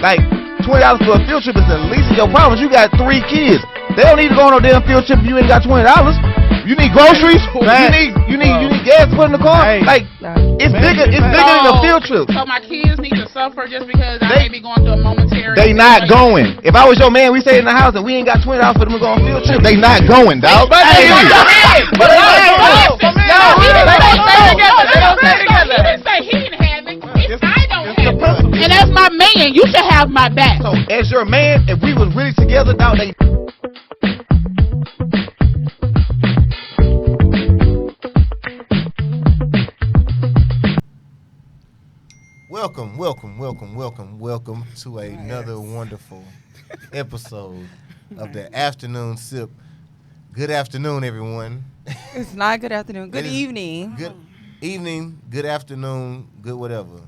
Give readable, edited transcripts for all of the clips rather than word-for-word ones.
Like, $20 for a field trip is the least of your problems. You got 3 kids. They don't need to go on no damn field trip if you ain't got $20. You need groceries. You need gas to put in the car. Hey. Like, it's bigger than a field trip. So my kids need to suffer just because I may be going through a momentary. They not going. If I was your man, we stay in the house and we ain't got $20 for them to go on field trip. They not going, dog. But Hey. they don't stay together. He didn't say he didn't have it. I don't have it. And that's my man. You should have my back. So, as your man, if we was really together, dog, they. Welcome to another wonderful episode of the Afternoon Sip. Good afternoon, everyone. It's not good afternoon. Good evening. Good evening, good afternoon, good whatever.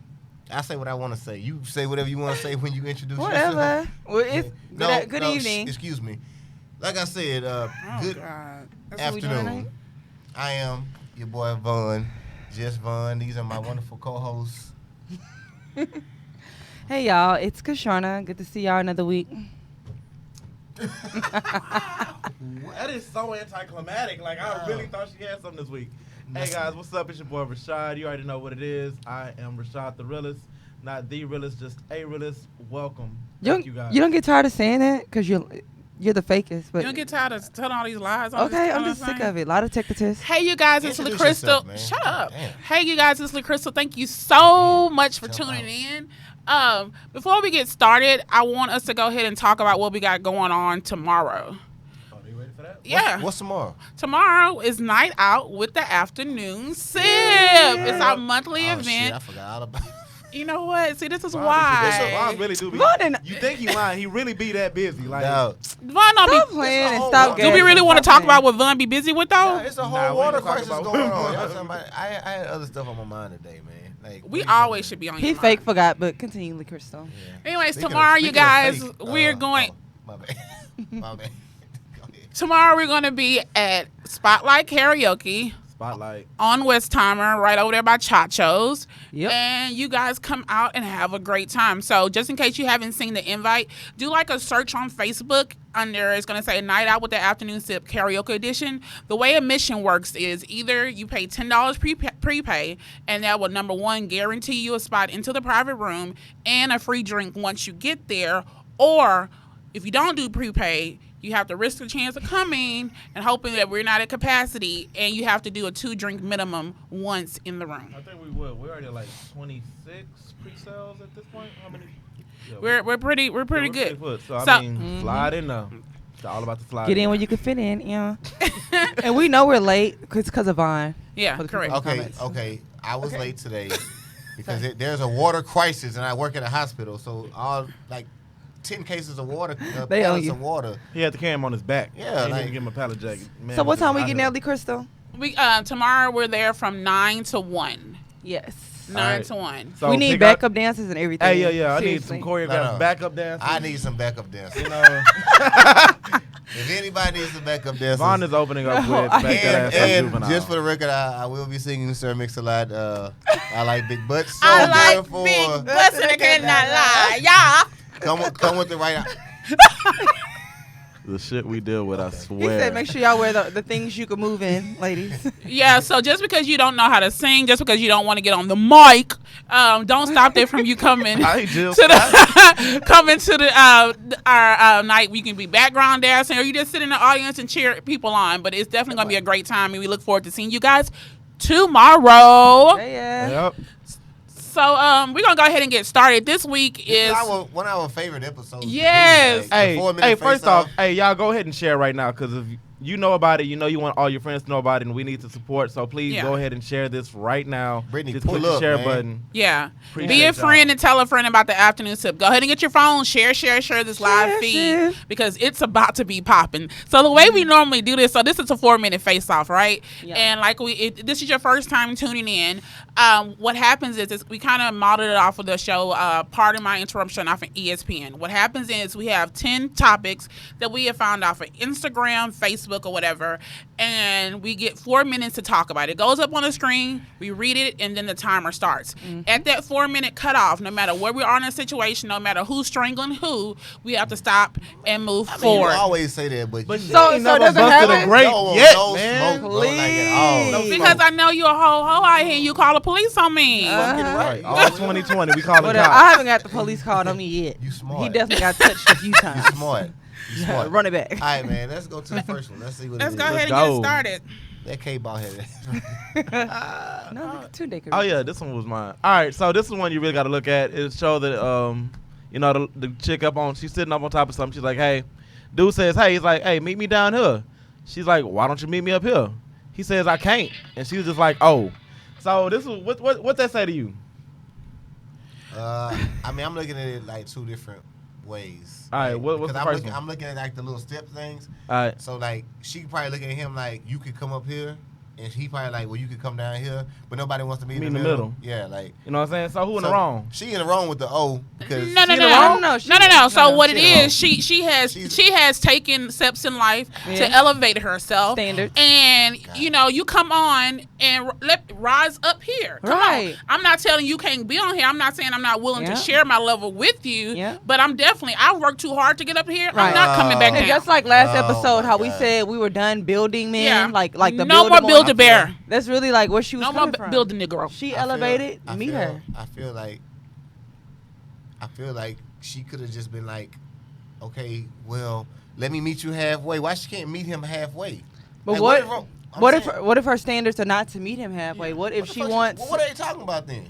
I say what I want to say. You say whatever you want to say when you introduce yourself. Whatever. Well, it's good evening. Excuse me. Like I said, good afternoon. I am your boy Vaughn, Just Vaughn. These are my wonderful co-hosts. Hey, y'all. It's Kashana. Good to see y'all another week. That is so anticlimactic. Like, I really thought she had something this week. Hey, guys. What's up? It's your boy Rashad. You already know what it is. I am Rashad the realest. Not the realest, just a realest. Welcome. Thank you, guys. You don't get tired of saying that? Because you're the fakest. But You don't get tired of telling all these lies. Okay, I'm just sick of it. A lot of technicals. Hey, you guys, it's Introduce LaCrystal. yourself, man. Shut up. Damn. Hey, you guys, it's LaCrystal. Thank you so much for tuning in. Before we get started, I want us to go ahead and talk about what we got going on tomorrow. Are you ready for that? Yeah. What's tomorrow? Tomorrow is Night Out with the Afternoon Sip. It's our monthly event. Shit, I forgot all about it. You know what? See, this is Vaughn why. really do be. Vaughn, You think he lying? He really be that busy. Like, No. Vaughn don't Stop be. playing and whole stop lot. Do we really want to talk about what Vaughn be busy with, though? It's a Nah, whole we water ain't talking crisis about going water. on. Y'all talking about- I had other stuff on my mind today, man. Like, We what are you always doing? should be on He your fake mind. forgot, but continue, Crystal. Yeah. Anyways, Speaking tomorrow, of- you speaking of guys, fake, we're going. my bad. My bad. Go ahead. Tomorrow, we're going to be at Spotlight Karaoke Spotlight. on Westheimer, right over there by Chacho's. Yep. And you guys come out and have a great time. So just in case you haven't seen the invite, do like a search on Facebook under, it's going to say Night Out with the Afternoon Sip Karaoke Edition. The way admission works is either you pay $10 prepay, and that will, number one, guarantee you a spot into the private room and a free drink once you get there. Or if you don't do prepay, you have to risk the chance of coming and hoping that we're not at capacity, and you have to do a 2-drink minimum once in the room. I think we would. We're already at like 26 pre-sales at this point. How many? Yeah, We're pretty good. Good. So, So- I mean, slide in now. It's all about the slide. Get in where you can fit in, yeah. And we know we're late because of Vaughn. Yeah, For the correct. people. Okay, Comments. okay. I was late today because there's a water crisis and I work at a hospital. So all like 10 cases of water, They owe pallets you. of water. He had to carry him on his back. Yeah, He like- didn't give him a pallet jacket. Man, So what time we I getting know. early, Crystal? We tomorrow we're there from 9 to 1. Yes. 9 Alright. to 1. So we need pick up- backup dancers and everything. Hey, yeah. I need Seriously. some choreographed No. backup dancers. I need some backup dancers. You know, If anybody needs some backup dancers. Vaughn is opening up No, with back that ass up and juvenile. just for the record, I will be singing Sir Mix-a-Lot. I like big butts. So I like therefore, big butts and I cannot lie. Y'all. come with the right. the shit we deal with, I He swear. said make sure y'all wear the things you can move in, ladies. Yeah, so just because you don't know how to sing, just because you don't want to get on the mic, don't stop there from you coming I Jill to the coming to the our night. We can be background dancing, or you just sit in the audience and cheer people on. But it's definitely gonna be a great time, and we look forward to seeing you guys tomorrow. Yeah. Yep. So we're gonna go ahead and get started. This week is one of our favorite episodes. Yes. Hey, 4 minute first face-off. off, hey, y'all go ahead and share right now, because if you know about it, you know you want all your friends to know about it, and we need to support. So please Yeah. go ahead and share this right now. Brittany, just pull click the up, share man. button. Yeah. Appreciate Be a friend y'all. and tell a friend about the afternoon sip. Go ahead and get your phone. Share this live feed share. because it's about to be popping. So the way we normally do this, so this is a 4-minute face-off, right? Yeah. And like this is your first time tuning in. What happens is we kind of modeled it off of the show, Pardon My Interruption off of ESPN. What happens is we have 10 topics that we have found off of Instagram, Facebook, Facebook or whatever, and we get 4 minutes to talk about it. It goes up on the screen, we read it, and then the timer starts. At that 4 minute cutoff, no matter where we are in a situation, no matter who's strangling who, we have to stop and move forward. You always say that, but you so ain't never doesn't busted happen? a grape yet, no man. smoke, bro, like at all. Please. Because I know you're a hoe out here and you call the police on me. Right. All 2020, we call it Whatever. I cops. haven't got the police called on me yet. You smart. He definitely got touched a few times. You smart. You smart. Run it back. All right, man. Let's go to the first one. Let's see what Let's it go is. ahead and go. get started. That K-ball headed. No, two decades. Oh yeah, this one was mine. All right, so this is one you really got to look at. It show that you know, the chick she's sitting up on top of something. She's like, hey, dude says, hey, he's like, hey, meet me down here. She's like, why don't you meet me up here? He says, I can't, and she was just like, oh. So this is what that say to you? I mean, I'm looking at it like two different ways. All right, what's the first one? I'm looking at like the little step things. All right. So like she probably looking at him like you could come up here, and he probably like, well, you could come down here, but nobody wants to meet in the middle. Yeah, like You know what I'm saying? So who in the wrong? She in the wrong with the O because No. So what it is, she has taken steps in life to elevate herself. Standards. And you know, you come on and rise up here. Come Right. on. I'm not telling you can't be on here. I'm not saying I'm not willing Yeah. to share my level with you. Yeah. But I worked too hard to get up here. Right. I'm not coming back And down. just like last Oh, episode, my how we God. said we were done building men, Yeah. like the no more buildable- build a bear. That's really like where she was No more coming from. build a Negro. She elevated. Meet her. I feel like she could have just been like, okay, well, let me meet you halfway. Why she can't meet him halfway? But Like, what if her standards are not to meet him halfway? What if she wants? What are they talking about then?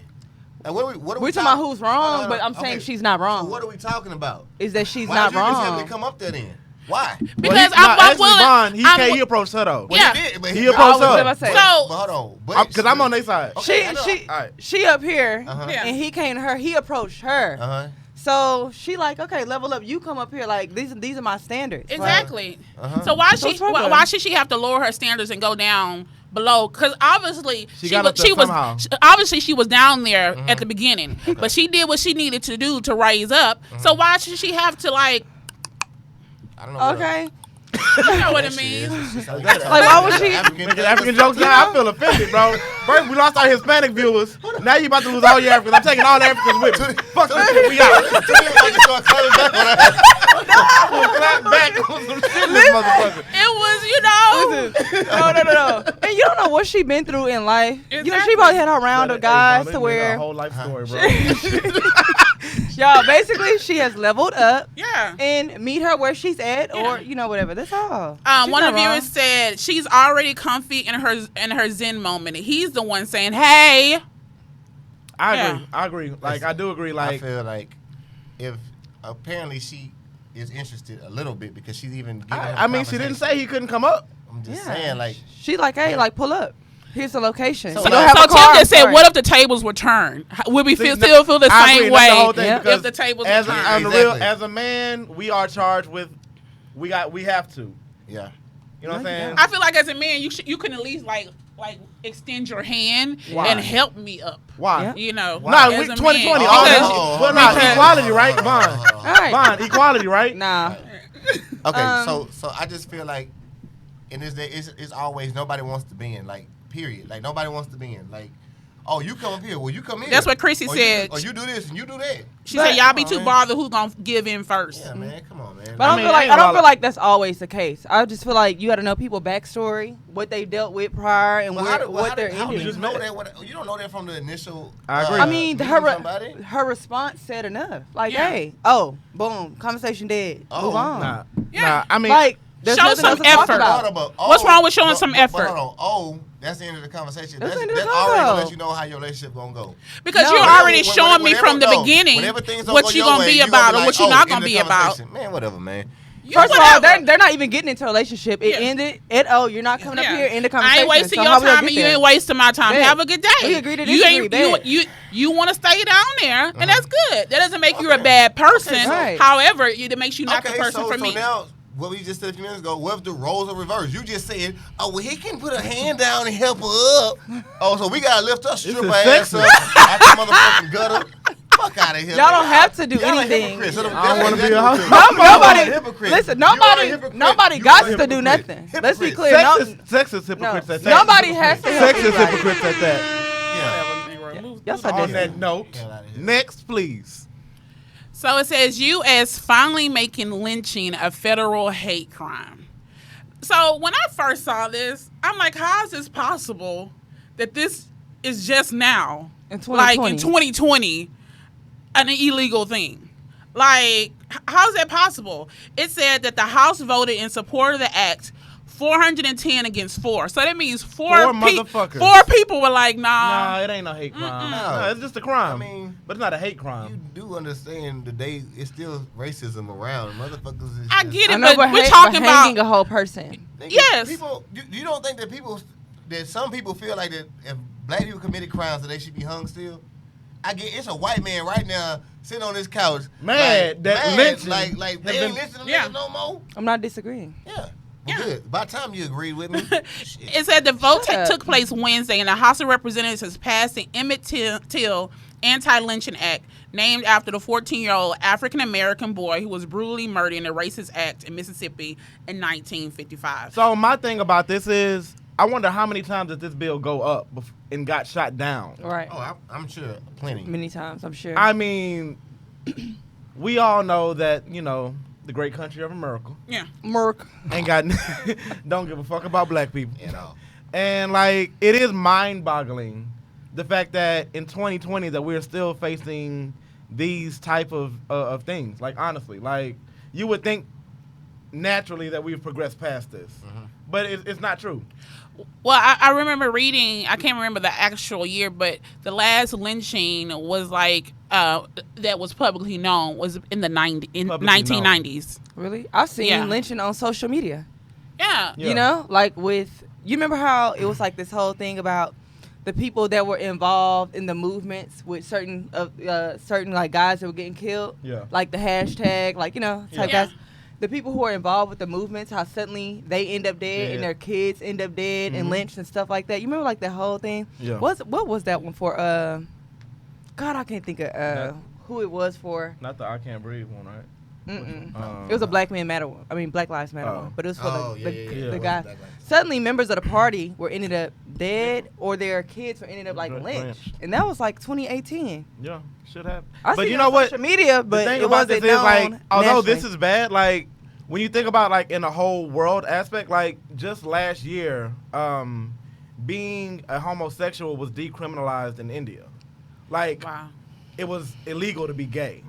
Like, what are We're talking about who's wrong, No, but I'm saying she's not wrong. So what are we talking about? Is that she's Why not did you just have wrong? to come up there then? Why? Because I'm willing. He approached her though. Yeah. He did, but He approached I was her. about to say. So- But hold on. Because I'm on their side. Okay, I know. She up here, Uh-huh. Yeah. and he came to her. He approached her. Uh-huh. So she like, okay, level up. You come up here, like these are my standards. Like, Exactly. Uh-huh. So why So she fuck her. why should she have to lower her standards and go down below? Because obviously She got up there somehow. obviously she was down there at the beginning, but she did what she needed to do to raise up. So why should she have to like? I don't know. Okay. You know what That it shit means? is. Like, why would she- Making African jokes now, I feel offended, bro. First, we lost our Hispanic viewers. Now you about to lose all your Africans. I'm taking all the Africans with me. Fuck this shit, we out. Clap back on some shit, this motherfucker. It was, you know. No. And you don't know what she been through in life. You know, she Exactly. probably had her round of guys Hey, to bro, they made a where, whole life story, bro. y'all, basically she has leveled up Yeah. and meet her where she's at, or Yeah. whatever. That's all. She's One not of the wrong. viewers said she's already comfy in her Zen moment. He's the one saying, "Hey." I agree. Like, I do agree. I Like, feel like if apparently she is interested a little bit because she's even giving her I mean, she didn't say he couldn't come up. I'm just saying, like, she like, hey, like pull up. Here's the location. So You So, don't have a Tim car, just said, sorry. "What if the tables were turned? Would we See, still feel the I same agree, that's the whole way thing, Yeah. because if the tables were as turned?" on the Exactly. real, as a man, we are charged with we have to. yeah. You know what I'm saying? I feel like as a man, you can at least like extend your hand Why? and help me up. Why? Yeah. You know, Nah, as we a man. 2020. Oh, All that Because- shit. Well, nah, because- equality, right? Bond. All right. Bond, equality, right? Nah. Okay, so I just feel like in this day, it's always nobody wants to be in, like, period. Like, nobody wants to be in. Like, oh, you come up here. Well, you come here. That's what Chrissy said. Or you do this and you do that. She said, "Y'all be Come on, too man. bothered. Who's gonna give in first?" Yeah, man. Come on, man. But I I don't mean, feel like ain't I don't all- feel like that's always the case. I just feel like you got to know people backstory, what they dealt with prior, and Well, what they're how do ending. you know that? You don't know that from the initial. I agree. I mean, meeting her somebody? her response said enough. Like, Yeah. hey, oh, boom, conversation dead. Oh, Move on. Nah, Yeah. nah. I mean, Like, there's Show nothing some else to talk effort. about. Hold on, but What's wrong with showing some effort? Hold on. That's the end of the conversation. That's That's the end of the already gonna convo. let you know how your relationship gonna go. Because No. you're Whenever- already showing me from the beginning Whenever things don't what go you your gonna way, be you about be or like, what you're oh, not end gonna the be about. conversation. Man, whatever, man. You First of all, whatever. they're not even getting into a relationship. It Yeah. ended at, oh, you're not coming Yeah. up here in the I conversation. ain't wasting So your how we gonna time get and you there? ain't wasting my time. Bet. Have a good day. We agree to you disagree, ain't bet. you want to stay down there, and that's good. That doesn't make you a bad person. Okay, right. However, it makes you not the person so, for me. now, what we just said a few minutes ago, what if the roles are reversed? You just said, oh, well, he can put a hand down and help her up. Oh, so we got to lift her stripper is ass sexy. up out the motherfucking gutter. Fuck out of here. Y'all don't have to do Y'all anything. hypocrites. I don't wanna be a That's hypocrite. what Nobody. you're a hypocrite. Listen, You are a nobody. hypocrite. Nobody You got are a to do hypocrite. nothing. Let's be Hypocrites. clear. No, Sexist hypocrites at that. nobody has to help Sexist anybody. hypocrites at that. Yeah. Y'all so On that different. note, Get out of here. next, please. So it says U.S. finally making lynching a federal hate crime. So when I first saw this, I'm like, how is this possible that this is just now, In like 2020. in 2020, an illegal thing? Like, how is that possible? It said that the House voted in support of the act 410 against 4. So that means Four motherfuckers. 4 people were like, Nah, nah. it ain't no hate crime. No. No, it's just a crime. I mean, but it's not a hate You crime. do understand today it's still racism around. Motherfuckers is I just- get I it, know, but we're but talking hanging about a whole person. Nigga, Yes. People, you don't think that some people feel like that if black people committed crimes that they should be hung still? I get it's a white man right now sitting on this couch, Mad that lynching like they has ain't been- listening to Yeah. niggas no more. I'm not disagreeing. Yeah, Yeah. good. By the time you agreed with me, shit. It said the vote Shut up. took place Wednesday, and the House of Representatives has passed the Emmett Till Anti-Lynching Act, named after the 14-year-old African-American boy who was brutally murdered in a racist act in Mississippi in 1955. So my thing about this is, I wonder how many times did this bill go up and got shot down. Right. Oh, I'm sure plenty. Many times, I'm sure. I mean, we all know that, you know, the great country of America Yeah. Merc. ain't got don't give a fuck about black people. At all. And like, it is mind-boggling the fact that in 2020 that we're still facing these type of things. Like, honestly, like, you would think naturally that we've progressed past this, but it's not true. Well, I remember reading, I can't remember the actual year, but the last lynching was like, that was publicly known was in the Publicly 1990s. Really? I've seen Yeah. lynching on social media. Yeah. Yeah. You know, like you remember how it was like this whole thing about the people that were involved in the movements with certain like guys that were getting killed. Yeah. Like the hashtag, like, you know, type Yeah. guys. The people who are involved with the movements, how suddenly they end up dead Yeah. and their kids end up dead and lynched and stuff like that. You remember like the whole thing? Yeah. What was that one for? God, I can't think of who it was for. Not the I Can't Breathe one, right? It was a Black Man Matter one. I mean, Black Lives Matter Oh. one. But it was for yeah. the guy. Suddenly, members of the party were ended up dead, or their kids were ended up like lynched, Lynched. and that was like 2018. Yeah, should have. I But seen you it know on what? social media, The but thing it about this wasn't is, like, known although this nationally. is bad, like, when you think about, like, in a whole world aspect, like, just last year, being a homosexual was decriminalized in India. Like, Wow. it was illegal to be gay.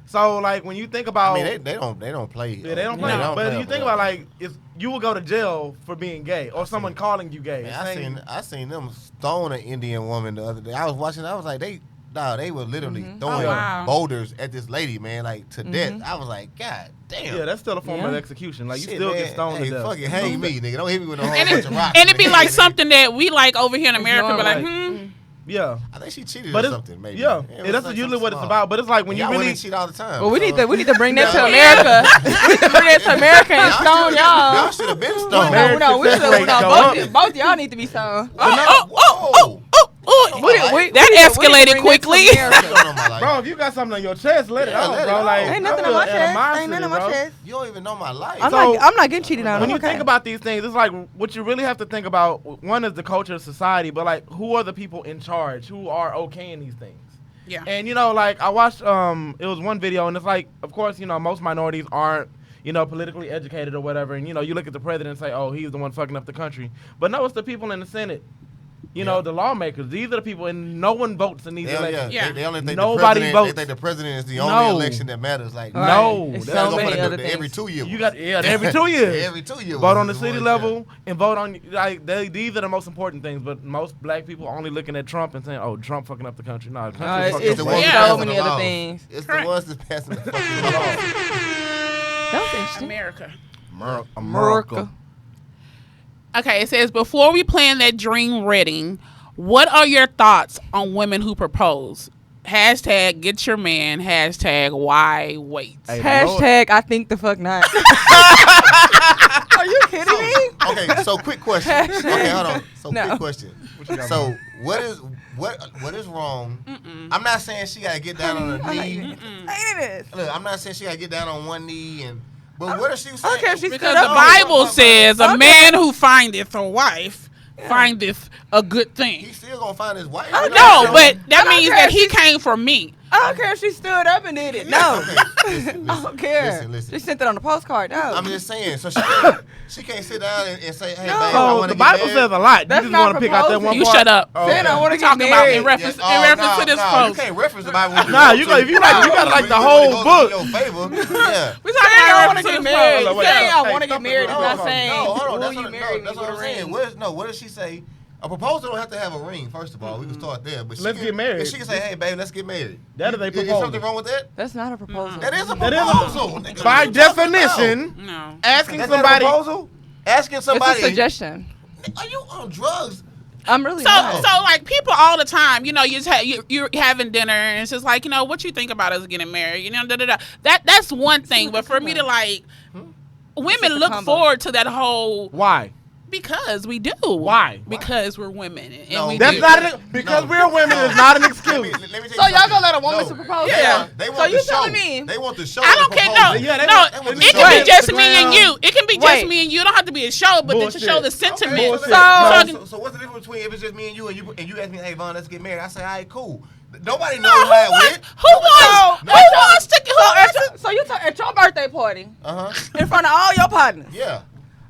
So, like, when you think about... I mean, they don't play. yeah, they don't play. No. But if you think about, like, if you will go to jail for being gay, or someone calling you gay. Man, I seen them stone an Indian woman the other day. I was watching. I was like, they were literally throwing Oh, wow. boulders at this lady, man, like to death. I was like, God damn. Yeah, that's still a form of Yeah. execution. Like, you Shit, still man. get stoned Hey, to death. fucking hang me, nigga. Don't hit me with a whole And bunch of rocks. it'd be nigga. like something that we like over here in America, but like, Right. Yeah. I think she cheated But or it's, something, maybe. yeah, It yeah, was that's like usually something what it's small. about. But it's like when Y'all you really women cheat all the time. Well, we need to bring that to Yeah. America. we need to bring that to America and stone Y'all y'all. should have been No, stoned. Marriage no, we should success rate have. go up. Both y'all need to be stoned. Whoa. that escalated quickly. Bro, if you got something on your chest, let it Yeah, out, let it bro. out. Like, Ain't nothing I on my feel chest. animosity, Ain't nothing on my bro. chest. You don't even know my life. I'm So- not getting cheated on. When you Okay. think about these things, it's like what you really have to think about. One is the culture of society, but like, who are the people in charge who are okaying these things? Yeah. And you know, like, I watched it was one video, and it's like, of course, you know, most minorities aren't, you know, politically educated or whatever, and you know, you look at the president and say, oh, he's the one fucking up the country. But no, it's the people in the Senate. You know, the lawmakers. These are the people, and no one votes in these elections. Yeah. They only think Nobody the president, votes. They think the president is the No. only election that matters. Like, Right. No, It's that's so go many for other every things. 2 years. You got every 2 years. Every 2 years. Vote on the city level and vote on, like, these are the most important things. But most black people are only looking at Trump and saying, "Oh, Trump fucking up the country." No, the country it's fucking It's up the the ones Yeah. that so passing many the other laws. things. It's Correct. the ones that's passing the fucking laws. That was interesting. America. America. Okay, it says, before we plan that dream wedding, what are your thoughts on women who propose? Hashtag get your man. Hashtag why wait? Hey, Hashtag I think the fuck not. Are you kidding kidding me? Okay, so quick question. Okay, hold on. So No. quick question. So what is wrong? I'm not saying she gotta get down on her knee. Look, I'm not saying she gotta get down on one knee but what is she saying? I don't care if she Because stood the up. Bible says a man who findeth a wife findeth a good thing. He's still gonna find his wife. I No, but that don't means care that if he came for me. I don't care if she stood up and did it. No. Okay, listen, I don't care. Listen. She sent it on the postcard. No. I'm just saying. So she can't sit down and say, "Hey, No. babe, I So want the to get Bible married." says a lot. You That's just not want to pick out that proposing. one You part. shut up. Oh, Saying I okay. want to We're get talking about married. in reference to this You post. can't reference the Bible. Nah, you got if you like, you gotta like the whole book. In your favor. Yeah. We're Saying talking I about want to reference to get this married. post. Wait, Saying I hey, want to get stop married it. is No, not no, saying, No, hold on. will you marry me That's with what a I'm saying. ring? What does she say? A proposal don't have to have a ring. First of all, we can start there. But she Let's can, get married. She can say, "Hey, babe, let's get married." That is a Is proposal. something wrong with that? That's not a proposal. That is a That is a- proposal. nigga. By What you talking definition, No. asking about? That's not a somebody. proposal. Asking It's somebody. a suggestion. Are you on drugs? I'm really So, not. so like people all the time, you know, you're having dinner and it's just like, you know, what you think about us getting married, you know, da da da. That's one thing, but for me to like, women just a look combo. forward to that whole Why? because we do. Why? Because we're women and No, we That's do. not an, because we're women is not an Let excuse. me tell So you y'all something. gonna let a woman No. to propose? Yeah. They So want you the show. telling me? They want the show. I don't the care. proposal. No, Yeah, they no, want- they want it the can show. be just me and Instagram. you. It can be just Wait. me and you. It don't have to be a show, but then to Bullshit. show the Okay, sentiment. Bullshit. so what's the difference between if it's just me and you ask me, "Hey, Vaughn, let's get married"? I say, "All right, cool." Nobody knows how it went. Who wants to? So you at your birthday party Uh-huh. in front of all your partners, Yeah.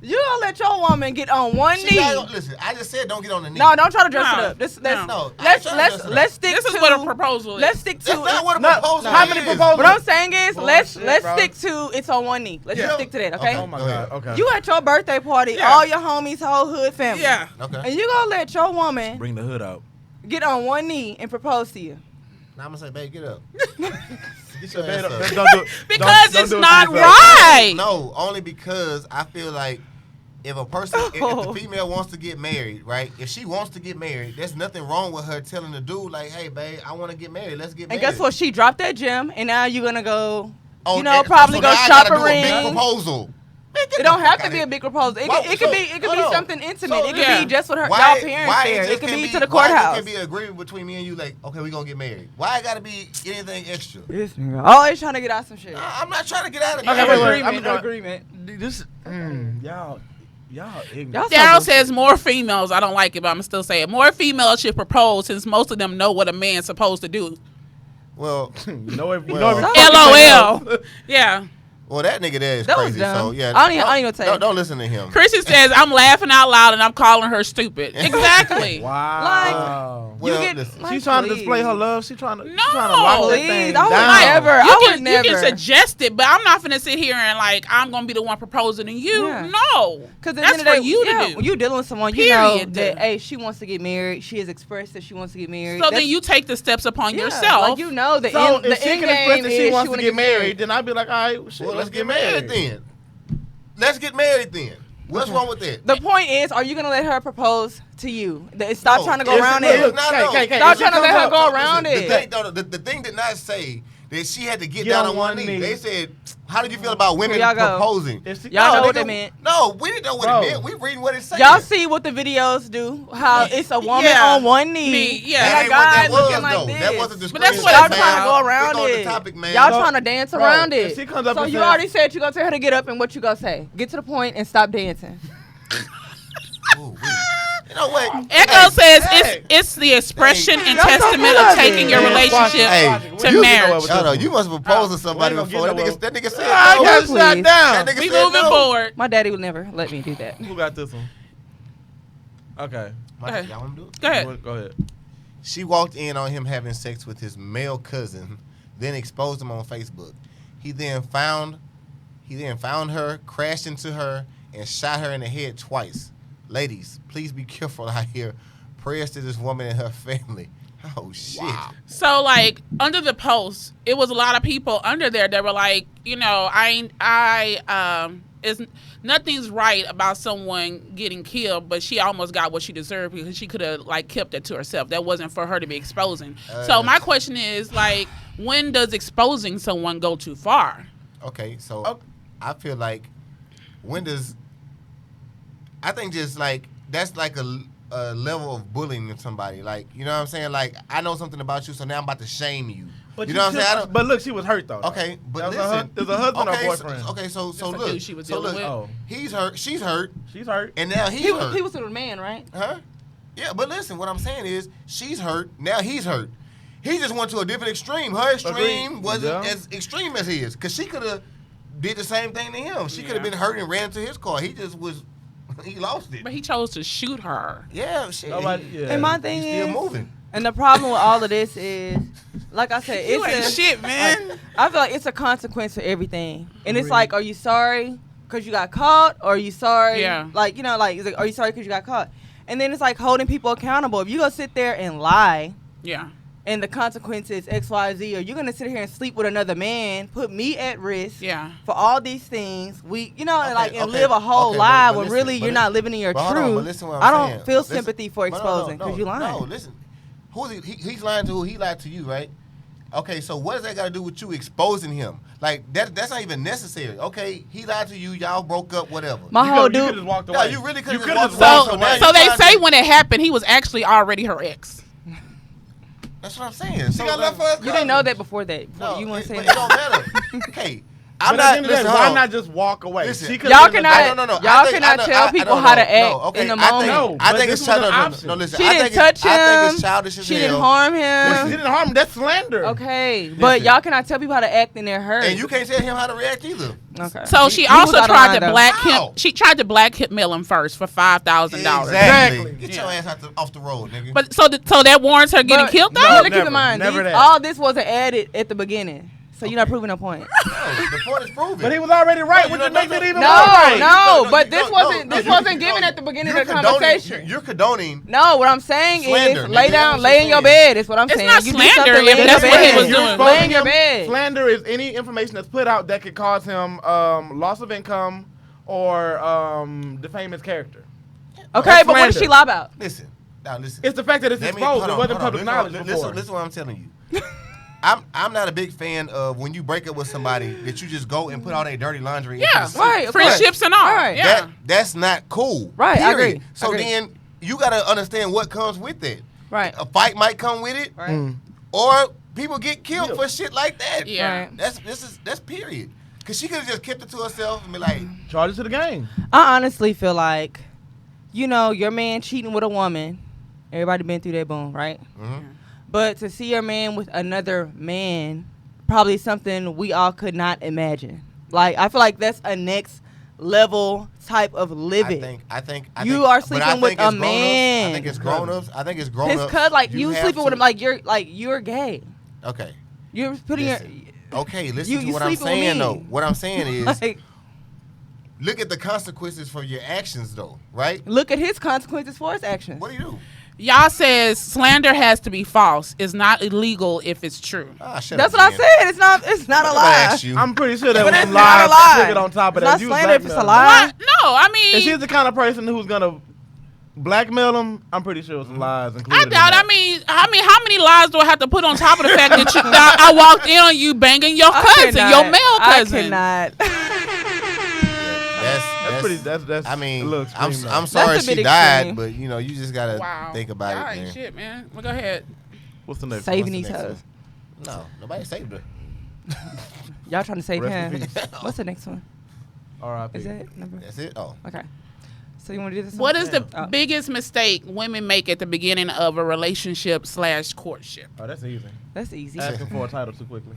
you gonna let your woman get on one She knee? gotta- listen, I just said don't get on the knee. No, don't try to dress No. it up. Let's No. No, I ain't trying to dress it up. let's stick This to is what a proposal is. Let's stick to That's not what a No, proposal how is. many proposals? What I'm saying is let's Bullshit, bro. stick to it's on one knee. Let's just Yeah. stick to that, okay? Oh my Go ahead. God. Okay. You at your birthday party, Yeah. all your homies, whole hood family. Yeah. Okay. And you gonna let your woman Bring the hood out. get on one knee and propose to you. Now I'm gonna say, "Babe, get up." Get your ass up. Don't do it. Because Don't it's do it not to yourself. right. No, only because I feel like if a person, if Oh. the female wants to get married, right? If she wants to get married, there's nothing wrong with her telling the dude like, "Hey, babe, I want to get married. Let's get And married." guess what? She dropped that gym, and now you're gonna go, Oh, probably so go now I shop gotta a do big ring. proposal. It don't have to be a big proposal. It Why- could so- be hold on. something intimate. So- it could Yeah. be just with her y'all Why parents there. just It could can't be to the why it courthouse. can be an agreement between me and you, like, okay, we gonna get married. Why it gotta be anything extra? This nigga always trying to get out some shit. I'm not trying to get out of Okay, it. wait, wait. Agreement, I'm gonna- agreement. This, y'all ignorant. Y'all Daryl says more females. I don't like it, but I'm still saying more females should propose since most of them know what a man's supposed to do. Well, No, if Well- LOL. Yeah. well, that nigga there is That was crazy. dumb. So yeah, I don't even tell you. don't listen to him. Chrissy says I'm laughing out loud and I'm calling her stupid. Exactly. Wow. You Well, get, listen. like, She's trying to please. display her love. She's trying to No. lock that Please, thing I would down. never. You I can, would never. You can suggest it, but I'm not finna sit here and like I'm gonna be the one proposing to you. Yeah. No, Because that's for you to do. When you're dealing with someone, you know Period. that hey, she wants to get married. She has expressed that she wants to get married. So That's- then you take the steps upon yeah, yourself. Like you know the So end, the if she end can express game that is she wants to wanna get married, then I'd be like, all right, shit, Well, let's get married then. Let's get married then. What's wrong with that? The point is, are you gonna let her propose to you? Stop No, trying to go it's- around it's it. not- Stop no. trying to let her go Listen, around the it. thing, though, the thing did not say that she had to get down on one knee. They said, "How did you feel about women Here y'all go. proposing?" Y'all know what nigga, that meant. No, we didn't know what Bro. it meant. We reading what it said. Y'all see what the videos do? How it's a woman Yeah. on one knee. Me, yeah. And That a ain't what guy that was, looking like though. this. That wasn't the But that's screenshot, what Y'all it's man. trying to go about. around Click on it. the topic, man. Y'all So- trying to dance Bro, around if it. she comes up So and you says- already said you gonna tell her to get up, and what you gonna say? Get to the point and stop dancing. Ooh, wee. You know what? Echo says it's the expression and testament of taking your relationship Hey, to you- marriage. I know you must have proposed to somebody we ain't before. gonna That get nigga said I no. got Please. shot down. That nigga We said moving no. forward. My daddy would never let me do that. Who got this one? Okay. Okay. Y'all want to do it? Go ahead. Go ahead. She walked in on him having sex with his male cousin, then exposed him on Facebook. He then found her, crashed into her, and shot her in the head twice. Ladies, please be careful out here. Prayers to this woman and her family. Oh shit. So like under the post, it was a lot of people under there that were like, you know, is nothing's right about someone getting killed, but she almost got what she deserved because she could have like kept it to herself. That wasn't for her to be exposing. So my question is like, when does exposing someone go too far? Okay, so I feel like when does I think just like that's like a level of bullying of somebody. Like, you know what I'm saying? Like, I know something about you, so now I'm about to shame you. But you know what I'm saying? But look, she was hurt though. Okay, but That was listen. There's a husband okay, or boyfriend. so That's a look. dude she was So dealing look. with. Oh, He's hurt. She's hurt. she's hurt. And now he's He hurt. was with a man, right? Huh? Yeah, but listen, what I'm saying is she's hurt. Now he's hurt. He just went to a different extreme. Her extreme Agreed. wasn't Yeah. as extreme as his, because she could have did the same thing to him. She could have been hurt and ran into his car. He just was, he lost it. But he chose to shoot her. Yeah, shit. Nobody, yeah. And my thing He's still is, moving. and the problem with all of this is, like I said, You ain't it's shit, man. I feel like it's a consequence for everything, and it's Agreed. like, are you sorry because you got caught, or are you sorry? Yeah. Like, you know, like, it's like, are you sorry because you got caught? And then it's like holding people accountable. If you go sit there and lie, Yeah. and the consequence is X, Y, Z, or you're gonna sit here and sleep with another man, put me at risk Yeah. for all these things. We, you know, Okay, like, and okay, live a whole okay, lie but when listen, really but you're not living in your But hold on, but truth. listen what I'm I don't saying. feel Listen, sympathy for but exposing because you lying. No, listen. Who's he? He's lying to who? He lied to you, right? Okay, so what does that got to do with you exposing him? Like, that's not even necessary. Okay, he lied to you. Y'all broke up, whatever. My You whole could dude. just walked No, away. you really could You have could've just just walked walked away. away. So they Now say you when it happened, he was actually already her ex. That's what I'm saying. So got left for us. You didn't know that before that. No, You want to say but it that? don't matter. Okay, I'm But at the not. end of the day, Listen, why hold on. not just walk away? Listen, She could've Y'all been cannot. adult. Y'all cannot tell people how to act in the moment. No, I but think this it's was an childish. option. No, listen. She I didn't think touch I think him. it's childish as She hell. didn't harm She him. didn't harm him. That's slander. Okay, but Listen. y'all cannot tell people how to act in their hurt. And you can't tell him how to react either. Okay. So she He was also out of tried line, to though. black him. How? She tried to blackmail him first for $5,000. Exactly. Get Yeah. your ass off the road, nigga. But so that warrants her getting But killed you though. gotta keep never, in mind, never that. all this wasn't added at the beginning, so you're not proving no point. No, the point is proven. But he was already right, No, which no, just makes no, it even No, more right. no, No, but you this don't- wasn't. no, This you- wasn't you- given at the beginning you're of the condoning- conversation. You're condoning. No, what I'm saying Slander, is, lay nigga. down, That's lay what in your I'm bed. Is what I'm It's saying. not You do slander something, if lay in your that's what he bed. was You're doing. exposing Lay in your him. bed. Slander is any information that's put out that could cause him loss of income or defame his character. Okay, That's but what did slander. she lie about? Listen. Now listen. It's the fact that it's Let me- exposed. hold It on, wasn't hold on. public knowledge Listen, before. listen what I'm telling you. I'm not a big fan of when you break up with somebody that you just go and put all that dirty laundry. Yeah, into the Right, of friendships and all. All right. Yeah. That's not cool. Right, I period. agree. So Agree. then you gotta understand what comes with it. Right. A fight might come with it, Right. or people get killed Yeah. for shit like that. Yeah. Right. That's period. Cause she could have just kept it to herself and be like, Charges to the game. I honestly feel like, you know, your man cheating with a woman. Everybody been through that, boom, right? mhm. But to see your man with another man, probably something we all could not imagine. Like, I feel like that's a next level type of living. I think You are but I sleeping think with it's a grown-ups. man. I think it's grown-ups. I think it's grown-ups. His cuz, like, you have sleeping with to- him, like you're gay. Okay. You're putting Listen. Okay, listen You to what I'm sleeping with saying me. though. What I'm saying is, like, look at the consequences for your actions though, right? look at his consequences for his actions. What do you do? Y'all says slander has to be false. It's not illegal if it's true. Ah, shut That's up, what I Jen. said. It's not a I lie. asked you. I'm pretty sure that But was it's some not a lies lie. triggered on top of It's that. not You was slander if it's a blackmailing him. lie. What? No, I If she's mean, the kind of person who's gonna blackmail him, I'm pretty sure some lies I included. doubt. I mean, how many lies do I have to put on top of the fact that that I walked in on you banging your cousin, your male cousin? I cannot. That's pretty. That's. I mean, a little I'm extreme, I'm though. sorry That's a she bit died, extreme. but you know, you just gotta Wow. think about All it, right, man. shit, man. Well, go ahead. What's the next? Saving one? these next hoes. No, nobody saved her. Y'all trying to save Rest in him. peace. What's the next one? R.I.P. Is that number? That's it. Oh, Okay. So you want to do this What one? is the Oh. biggest mistake women make at the beginning of a relationship / courtship? Oh, that's easy. That's easy. Asking for a title too quickly.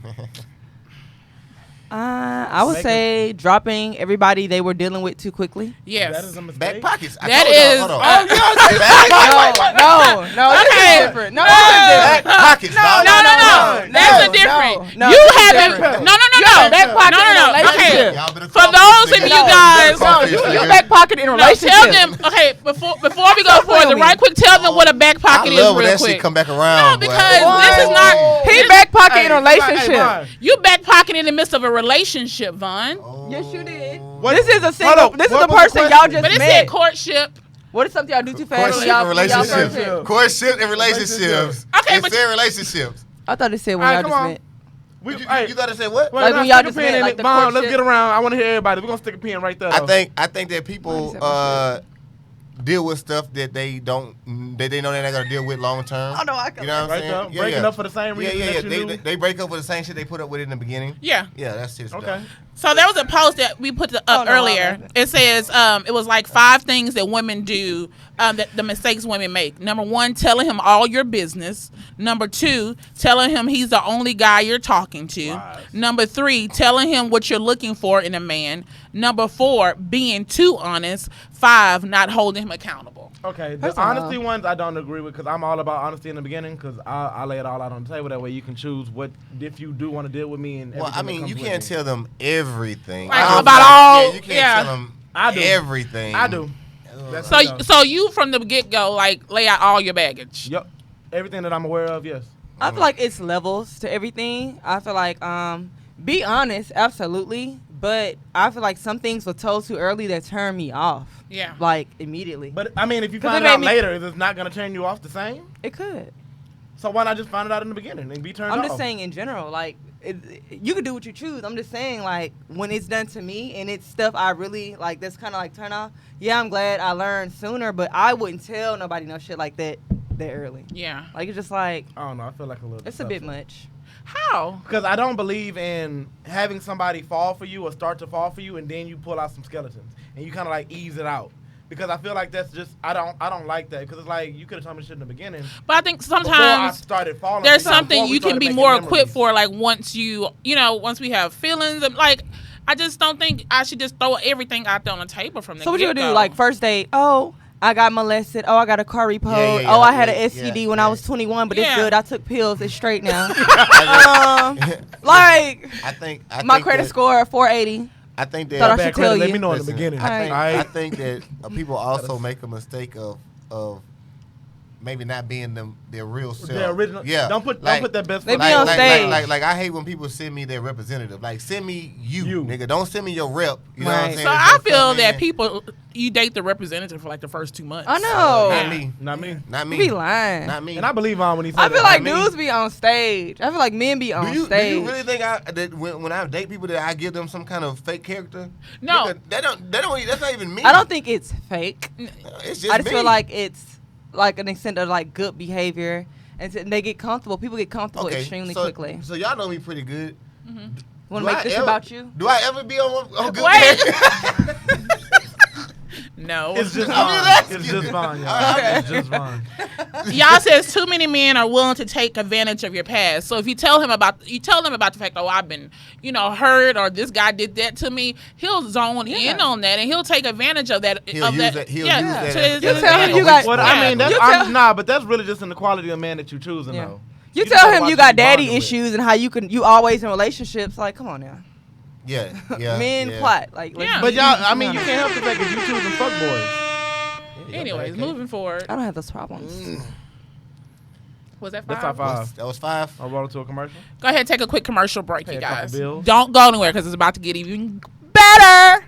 I would Make say dropping everybody they were dealing with too quickly. Yes. That is a back mistake. pockets. I That told y'all, is- hold on. oh, No, this Okay. is different. No, this Back is different. pockets. dog. No. That's a different. no, You this is haven't. different. No. You have a back pocket in a No. Okay. relationship. Y'all better For call those this of nigga. you guys- No, Call this you nigga. back pocket in a No, relationship. tell them. Okay, before we go forward, with me. right quick, tell them what a back I pocket is love when real that quick. shit come back around. No, boy. because this is not. He back pocket in a Hey, relationship. Vaughn. You back pocket in the midst of a relationship, Vaughn. Oh. Yes, you did. What- This is a single. Hold on, This is what the was the person y'all question? just But it met. said courtship. What is something y'all do too fast? Courtship when y'all- and when y'all first relationships. met? Courtship and relationships. Okay, It but- said relationships. I thought it said when All right, y'all come just on. met. We, You, hey, you thought it said what? well, Like now when y'all stick a just pin met, in like it. the Vaughn, let's courtship. get around. I want to hear everybody. We're gonna stick a pin right there. I though. think that people deal with stuff that they know they're not gonna deal with long term. Oh no, I You know what I'm saying? Breaking up for the same reason that you knew. They break up for the same shit they put up with in the beginning. Yeah. Yeah, that's his Okay. stuff. So there was a post that we put up earlier. It says it was like 5 things that women do, that the mistakes women make. Number 1, telling him all your business. Number 2, telling him he's the only guy you're talking to. Lies. Number 3, telling him what you're looking for in a man. Number 4, being too honest. 5, not holding him accountable. Okay, the honesty ones I don't agree with because I'm all about honesty in the beginning because I lay it all out on the table. That way you can choose what if you do want to deal with me and Well, I mean, you can't tell them everything. Like, about all- you can't yeah. tell them I do. everything. I do. That's So, how it goes. so you from the get go, like lay out all your baggage. Yep. Everything that I'm aware of, yes. I feel like it's levels to everything. I feel like be honest, absolutely, but I feel like some things were told too early that turn me off. Yeah. Like immediately. But I mean, if you 'Cause find it it out made me- later, is it not gonna turn you off the same? It could. So why not just find it out in the beginning and be turned off? I'm just saying in general, like you can do what you choose. I'm just saying like when it's done to me and it's stuff I really like that's kind of like turn off. Yeah, I'm glad I learned sooner, but I wouldn't tell nobody no shit like that early. Yeah. Like it's just like I don't know. I feel like a little. it's a bit deception. much. How? Because I don't believe in having somebody fall for you or start to fall for you and then you pull out some skeletons and you kind of like ease it out. Because I feel like that's just I don't like that because it's like you could have told me shit in the beginning. But I think Before I sometimes started falling, there's for you, something before we you can started be making more memories. equipped for. Like once once we have feelings, and like I just don't think I should just throw everything out there on the table from the So what you would do get-go. like first date? Oh, I got molested. Oh, I got a car repo. Yeah, Oh, I had an yeah, STD yeah, when yeah. I was 21, but Yeah. it's good. I took pills. It's straight now. I I think my think credit that- score 480. I think Thought I that should tell Let you. me know in the Listen, beginning. Alright. I think that people also make a mistake of maybe not being their real self. The original. Yeah. Don't put Like- that best. They foot be out. on stage. Like I hate when people send me their representative. Like send me you. Nigga. Don't send me your rep. You know what I'm Right. saying? So It's I gonna feel come that in. people you date the representative for like the first 2 months. I know. Not me. Not me. Not me. You be lying. Not me. And I believe on when he said I feel that. like I mean- dudes be on stage. I feel like men be on Do you stage. really think that when I date people that I give them some kind of fake character? No. Nigga, that's not even me. I don't think it's fake. It's just I just me. feel like it's like an extent of like good behavior, and they get comfortable. People get comfortable extremely quickly. So y'all know me pretty good. Want Do to I make this ever- about you? Do I ever be on good Wait. behavior? No. It's just I'm fine. just It's asking. just fine, y'all. Okay. It's just fine. Y'all says too many men are willing to take advantage of your past. So if you tell them about the fact, oh, I've been, hurt, or this guy did that to me, he'll zone in on that and he'll take advantage of that. He'll use that to as his You tell him advantage. you got- Well, Yeah. I mean, that's You tell- nah, but that's really just in the quality of man that you choosing, Yeah. though. You just tell gotta him watch you who got daddy bonding with. issues and how you always in relationships. Like, come on now. Yeah. Men yeah. plot. Like, let's Yeah. But be y'all, honest. I mean, you can't help the fact that you choosing fuckboys. Anyways, moving forward. I don't have those problems. Was that That's 5? top 5. That was 5. I'll roll into a commercial. Go ahead and take a quick commercial break, Pay you a couple guys. bills. Don't go anywhere because it's about to get even better.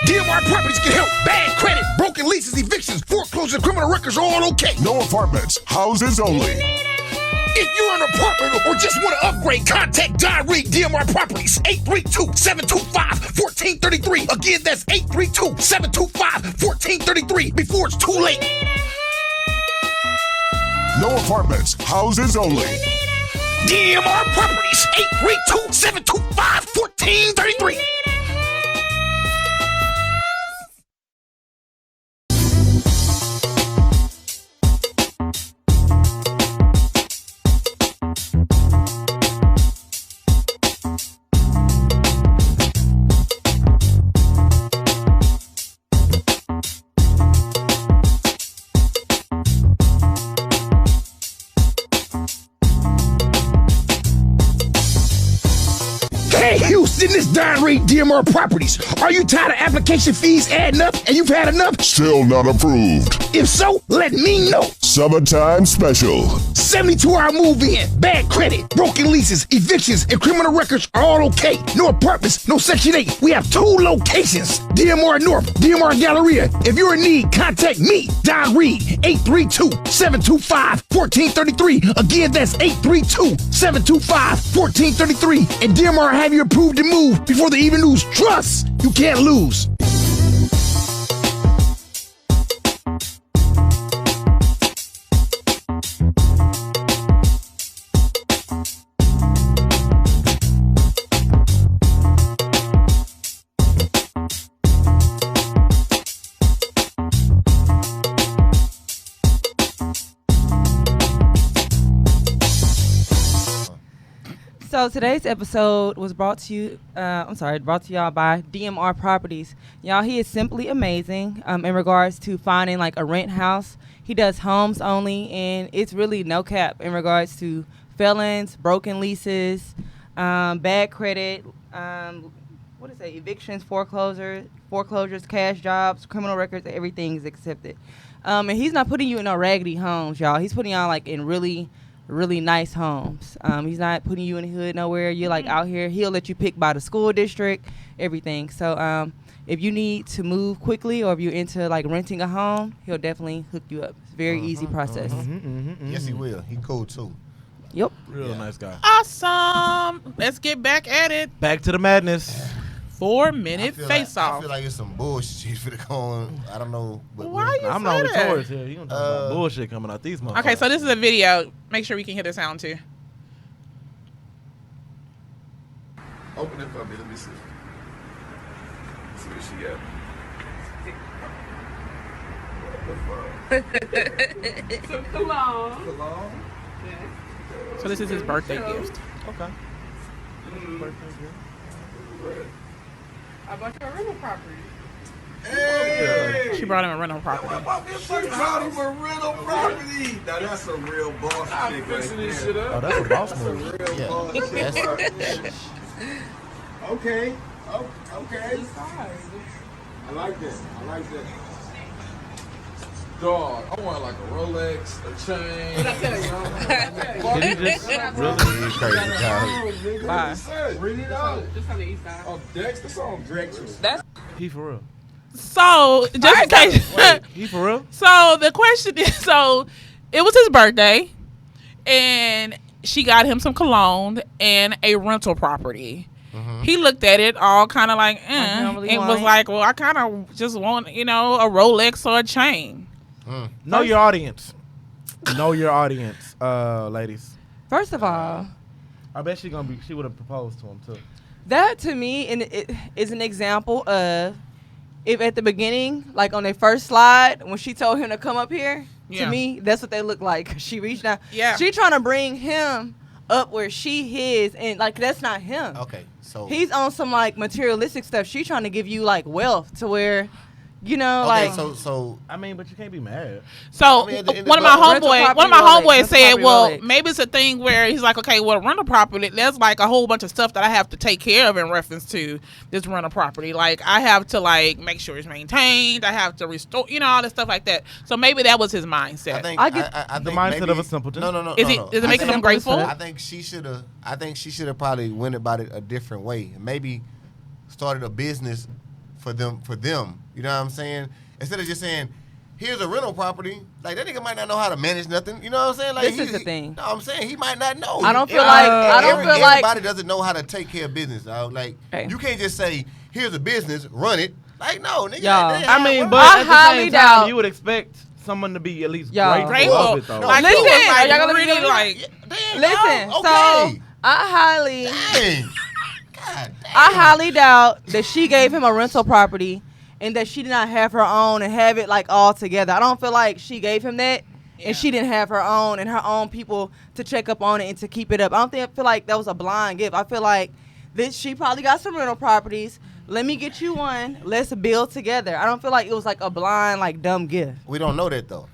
DMR Properties can help. Bad credit, broken leases, evictions, foreclosure, criminal records are all okay. No apartments, houses only. If you're an apartment or just want to upgrade, contact John Reed DMR Properties, 832-725-1433. Again, that's 832-725-1433 before it's too late. No apartments, houses only. DMR Properties, 832-725-1433. Hey, Houston, this Don Reed DMR Properties. Are you tired of application fees adding up and you've had enough? Still not approved. If so, let me know. Summertime special. 72-hour move-in, bad credit, broken leases, evictions, and criminal records are all okay. No apartments, no Section 8. We have 2 locations, DMR North, DMR Galleria. If you're in need, contact me, Don Reed, 832-725-1433. Again, that's 832-725-1433. And DMR have you approved to move before they even lose trust. You can't lose. So today's episode was brought to you. Brought to y'all by DMR Properties. Y'all, he is simply amazing in regards to finding like a rent house. He does homes only, and it's really no cap in regards to felons, broken leases, bad credit, evictions, foreclosures, cash jobs, criminal records, everything is accepted. And he's not putting you in no raggedy homes, y'all. He's putting y'all like in really nice homes. He's not putting you in the hood nowhere. You're like out here. He'll let you pick by the school district, everything. So if you need to move quickly or if you're into like renting a home, he'll definitely hook you up. It's a very easy process. Yes, he will. He cool too. Yep. Real nice guy. Awesome. Let's get back at it. Back to the madness. 4 minute I face off. feel like it's some bullshit for the going. I don't know. But Why you I'm say the only that? Taurus here. You don't talk about bullshit coming out these motherfuckers. Okay, so this is a video. Make sure we can hear the sound too. Open it for me. Let me see. See what she got. Some cologne. Cologne? So this is his birthday gift. Okay. I bought you a rental property. Hey! She brought him a rental property. She brought him a rental property. Now that's a real boss chick fixing this shit up. Oh, that's a boss move. Real Yeah. boss Yes. chick. Okay. Oh, okay. I like that. I like that. Dog, I want like a Rolex, a chain. What I tell you? Did he just really? He's crazy, dog. Bye. Read it out. Just on the east side. Oh, Dex, that's on Dex. He for real. So just in case. Wait, he for real? So the question is, so it was his birthday, and she got him some cologne and a rental property. He looked at it all kind of like, don't really and want was it. like, well, I kind of just want, a Rolex or a chain. Know your audience. Know your audience, ladies. First of all, I bet she would have proposed to him too. that to me it is an example of if at the beginning, like on their first slide, when she told him to come up here, Yeah. to me, that's what they look like. She reached out. Yeah. She trying to bring him up where she his, and like that's not him. Okay, so He's on some like materialistic stuff. She trying to give you like wealth to where, okay, like so I mean, but you can't be mad. So I mean, at the end one of of my the- Rental homeboys property Rolex, said, rental well, property Rolex. maybe it's a thing where he's like, okay, well, rental property, there's like a whole bunch of stuff that I have to take care of in reference to this rental property. Like I have to like make sure it's maintained. I have to restore, all this stuff like that. So maybe that was his mindset. I think I get I the think mindset maybe, of a simpleton. No. Is no. it making I him think- grateful? I think she should have probably went about it a different way. Maybe started a business for them. You know what I'm saying? Instead of just saying, here's a rental property, like that nigga might not know how to manage nothing. You know what I'm saying? Like This is the thing. No, I'm saying he might not know. I don't feel like everybody doesn't know how to take care of business. Dog. Like Okay. you can't just say, here's a business, run it. Like no, nigga. Y'all. that ain't I how it mean, work. but I at the highly same doubt- time, you would expect someone to be at least Y'all. grateful of it, Grateful. though. Like, No, he was listen, like, y'all gonna really listen? like, Damn, listen. dog. So Okay. I Dang. highly doubt that she gave him a rental property and that she did not have her own and have it like all together. I don't feel like she gave him that and she didn't have her own and her own people to check up on it and to keep it up. I feel like that was a blind gift. I feel like she probably got some rental properties. Let me get you one. Let's build together. I don't feel like it was like a blind, like dumb gift. We don't know that though.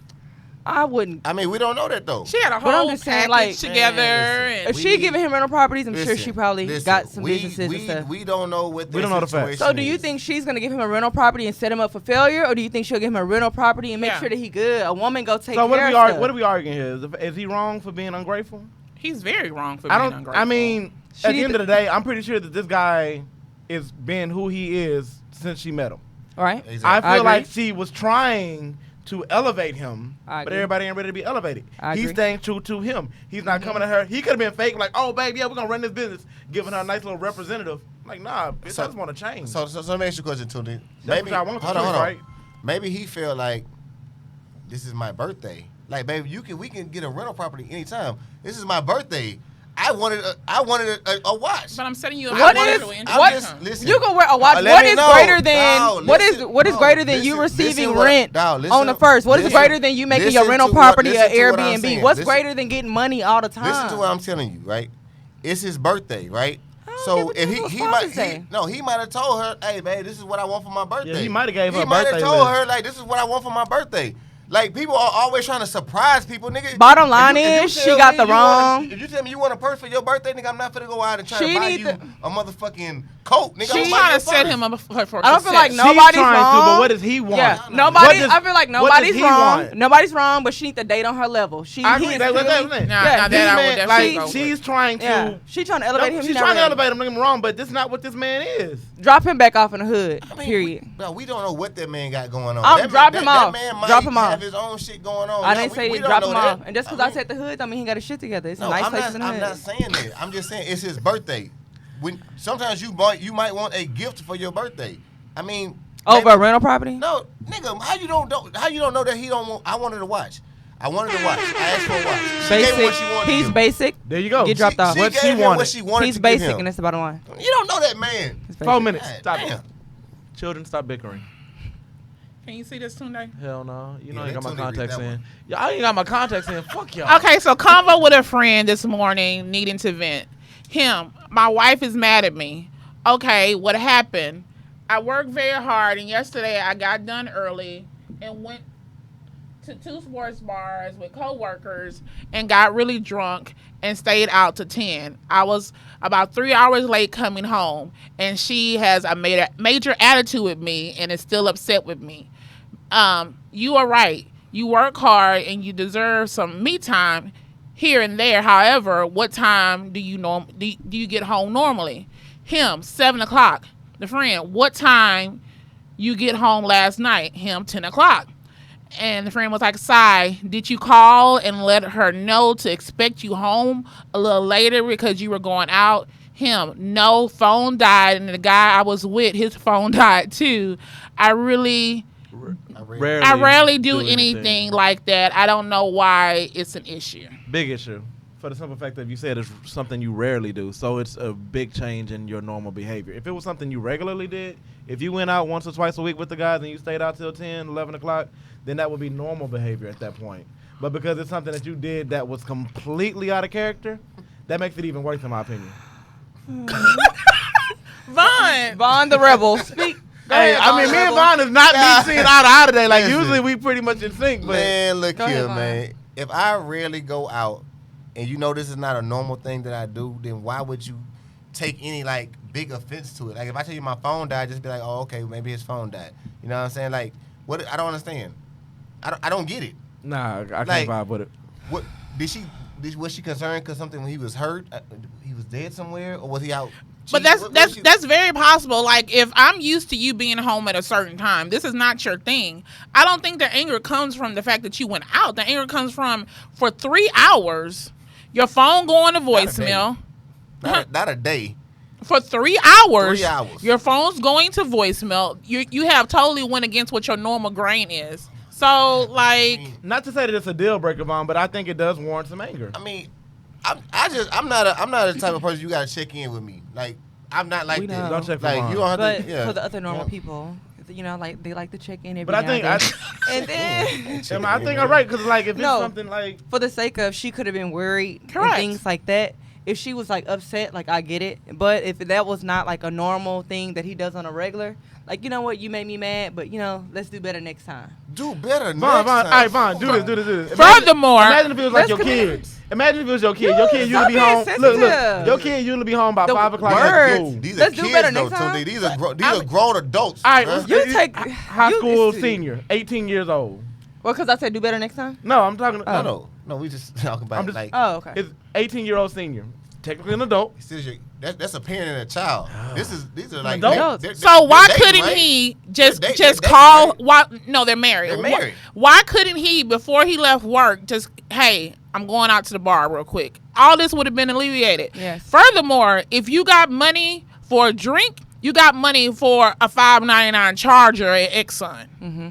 I wouldn't. I mean, we don't know that though. she had a But I'm whole just saying, package like, together. man, If We- she giving him rental properties, I'm sure Listen, she probably listen, got some we- businesses and stuff. We don't know what. We don't know the facts. So do you think she's gonna give him a rental property and set him up for failure, or do you think she'll give him a rental property and make Yeah. sure that he good? A woman go take So what care are of we stuff. what are we arguing here? Is he wrong for being ungrateful? He's very wrong for I being don't. ungrateful. I mean, She at the need end to- of the day, I'm pretty sure that this guy is being who he is since she met him. All right? I Exactly. feel agree. like she was trying to elevate him, I but agree. everybody ain't ready to be elevated. I He's agree. staying true to him. He's not coming to her. He could have been fake, like, oh, baby, yeah, we're going to run this business, giving her a nice little representative. Like, nah, bitch, So- I just want to change. So let me ask you a question, Tony. That's Maybe what I want hold for on, choice, hold on. right? Maybe he feel like this is my birthday. Like, baby, we can get a rental property anytime. This is my birthday. I wanted a watch. But I'm setting you What up. is- I'm listen. You can wear a watch. Let What me is know. greater than Dawg, what is listen. what is Dawg, greater than you listen receiving what- rent Dawg, on the first? What is listen- greater than you making your listen rental to what- property listen an to what I'm Airbnb? saying. What's Listen- greater than getting money all the time? Listen to what I'm telling you, right? it's his birthday, right? don't So give a if damn what he Father's might Day. he might have told her, hey babe, this is what I want for my birthday. Yeah, he might have gave her a He might have birthday told list. her like, this is what I want for my birthday. Like people are always trying to surprise people, nigga. Bottom If line if is, tell she me got the you wrong. If you tell me you want a purse for your birthday, nigga, I'm not finna go out and try She to buy need you to- a motherfucking coat, nigga. She's I'm trying to buying set you a him purse. up for I don't feel like success. nobody's She's trying wrong. to, but what does he want? Yeah, no. nobody. What does- I feel like what does nobody's he wrong. want? Nobody's wrong, but she needs to date on her level. I agree. he is That's what clearly- I'm saying. Nah, Yeah, nah, This that I would man, definitely like, go she's with. trying to. Yeah, she trying to elevate him. She's He not trying to ready. elevate him. Don't get me wrong, but this is not what this man is. Drop him back off in the hood. I mean, Period. we don't know what that man got going on. Drop him off. That man might Drop him off. have his own shit going on. I No, didn't say we don't drop know him that. off. And just because I said the hood, I mean he got his shit together. It's No, a nice I'm place not. in the I'm hood. not saying that. I'm just saying it's his birthday. When sometimes you might want a gift for your birthday. I mean, Over maybe- a rental property? No, nigga, how you don't know that he don't want? I wanted to watch. I wanted to watch. I asked for a watch. She gave me what she wanted. to He's give me. basic. There you go. Get dropped off. She What gave she him wanted. what she wanted He's to give basic, him. and that's the bottom line. You don't know that man. He's 4 basic. minutes. God Stop damn. it. Children, stop bickering. Can you see this Tunde? Hell no. You know Yeah, I ain't got my that Tony contacts read that in. Yeah, I ain't got my contacts in. Fuck y'all. Okay, so convo with a friend this morning needing to vent. My wife is mad at me. Okay, what happened? I worked very hard, and yesterday I got done early and went to 2 sports bars with coworkers and got really drunk and stayed out to 10. I was about 3 hours late coming home, and she has a major attitude with me and is still upset with me. You are right. You work hard and you deserve some me time here and there. However, what time do you get home normally? 7 o'clock. The friend, what time you get home last night? 10 o'clock. And the friend was like, Sai, did you call and let her know to expect you home a little later because you were going out? No, phone died, and the guy I was with, his phone died too. I rarely do anything like that. I don't know why it's an issue. Big issue. For the simple fact that you said it's something you rarely do, so it's a big change in your normal behavior. If it was something you regularly did, if you went out once or twice a week with the guys and you stayed out till 10, 11 o'clock, then that would be normal behavior at that point. But because it's something that you did that was completely out of character, that makes it even worse in my opinion. Vaughn the rebel. Speak. Go Hey, ahead, I mean, Vaughn me and Rebel. Vaughn is not be seen eye to eye today. Like, Listen. usually we pretty much in sync, but Man, look Go ahead, here, Vaughn. man. If I rarely go out and you know this is not a normal thing that I do, then why would you take any like big offense to it? Like if I tell you my phone died, just be like, oh, okay, maybe his phone died. You know what I'm saying? Like, what? I don't understand. I don't get it. nah, I can't Like- vibe with it. What was she concerned because something when he was hurt, he was dead somewhere, or was he out? But cheating? that's very possible. Like if I'm used to you being home at a certain time, this is not your thing. I don't think the anger comes from the fact that you went out. The anger comes from for 3 hours, your phone going to voicemail. Not a day. For 3 hours, 3 hours. your phone's going to voicemail. You have totally went against what your normal grain is. So like, Not to say that it's a deal breaker, Vaughn, but I think it does warrant some anger. I mean, I'm not the type of person you gotta check in with me. Like I'm not like We that. know. Don't check for Like Vaughn. you don't have But to. Yeah. for the other normal Yeah. people, you know, like they like to check in every But I now think and then. And then I think I'm right because like if No. it's something like for the sake of she could have been worried Correct. and things like that. If she was like upset, like I get it. But if that was not like a normal thing that he does on a regular, like you know what, you made me mad, but you know, let's do better next time. Do better next Vaughn, time. all right, Vaughn, do this. Furthermore, Imagine if it was like Let's your communicate. kids. Imagine if it was your kid. Your kid stop usually be being home. Look, sensitive. your kid usually be home by The 5 o'clock. words. At school. These Let's are do kids better though, next time. Tunde. These are grown adults. All right, huh? let's- You it's take- high you- school it's- senior, 18 years old. Well, because I said do better next time. No, I'm talking. No. We just talking about I'm just- like Oh, okay. It's 18-year-old senior, technically an adult. that's a parent and a child. These are like Adults. so why dating, couldn't right? he just They're just dating, call? right? Why? No, they're married. They're married. Why couldn't he before he left work just hey? I'm going out to the bar real quick. All this would have been alleviated. Yes. Furthermore, if you got money for a drink, you got money for a $5.99 charger at Exxon. Mm-hmm.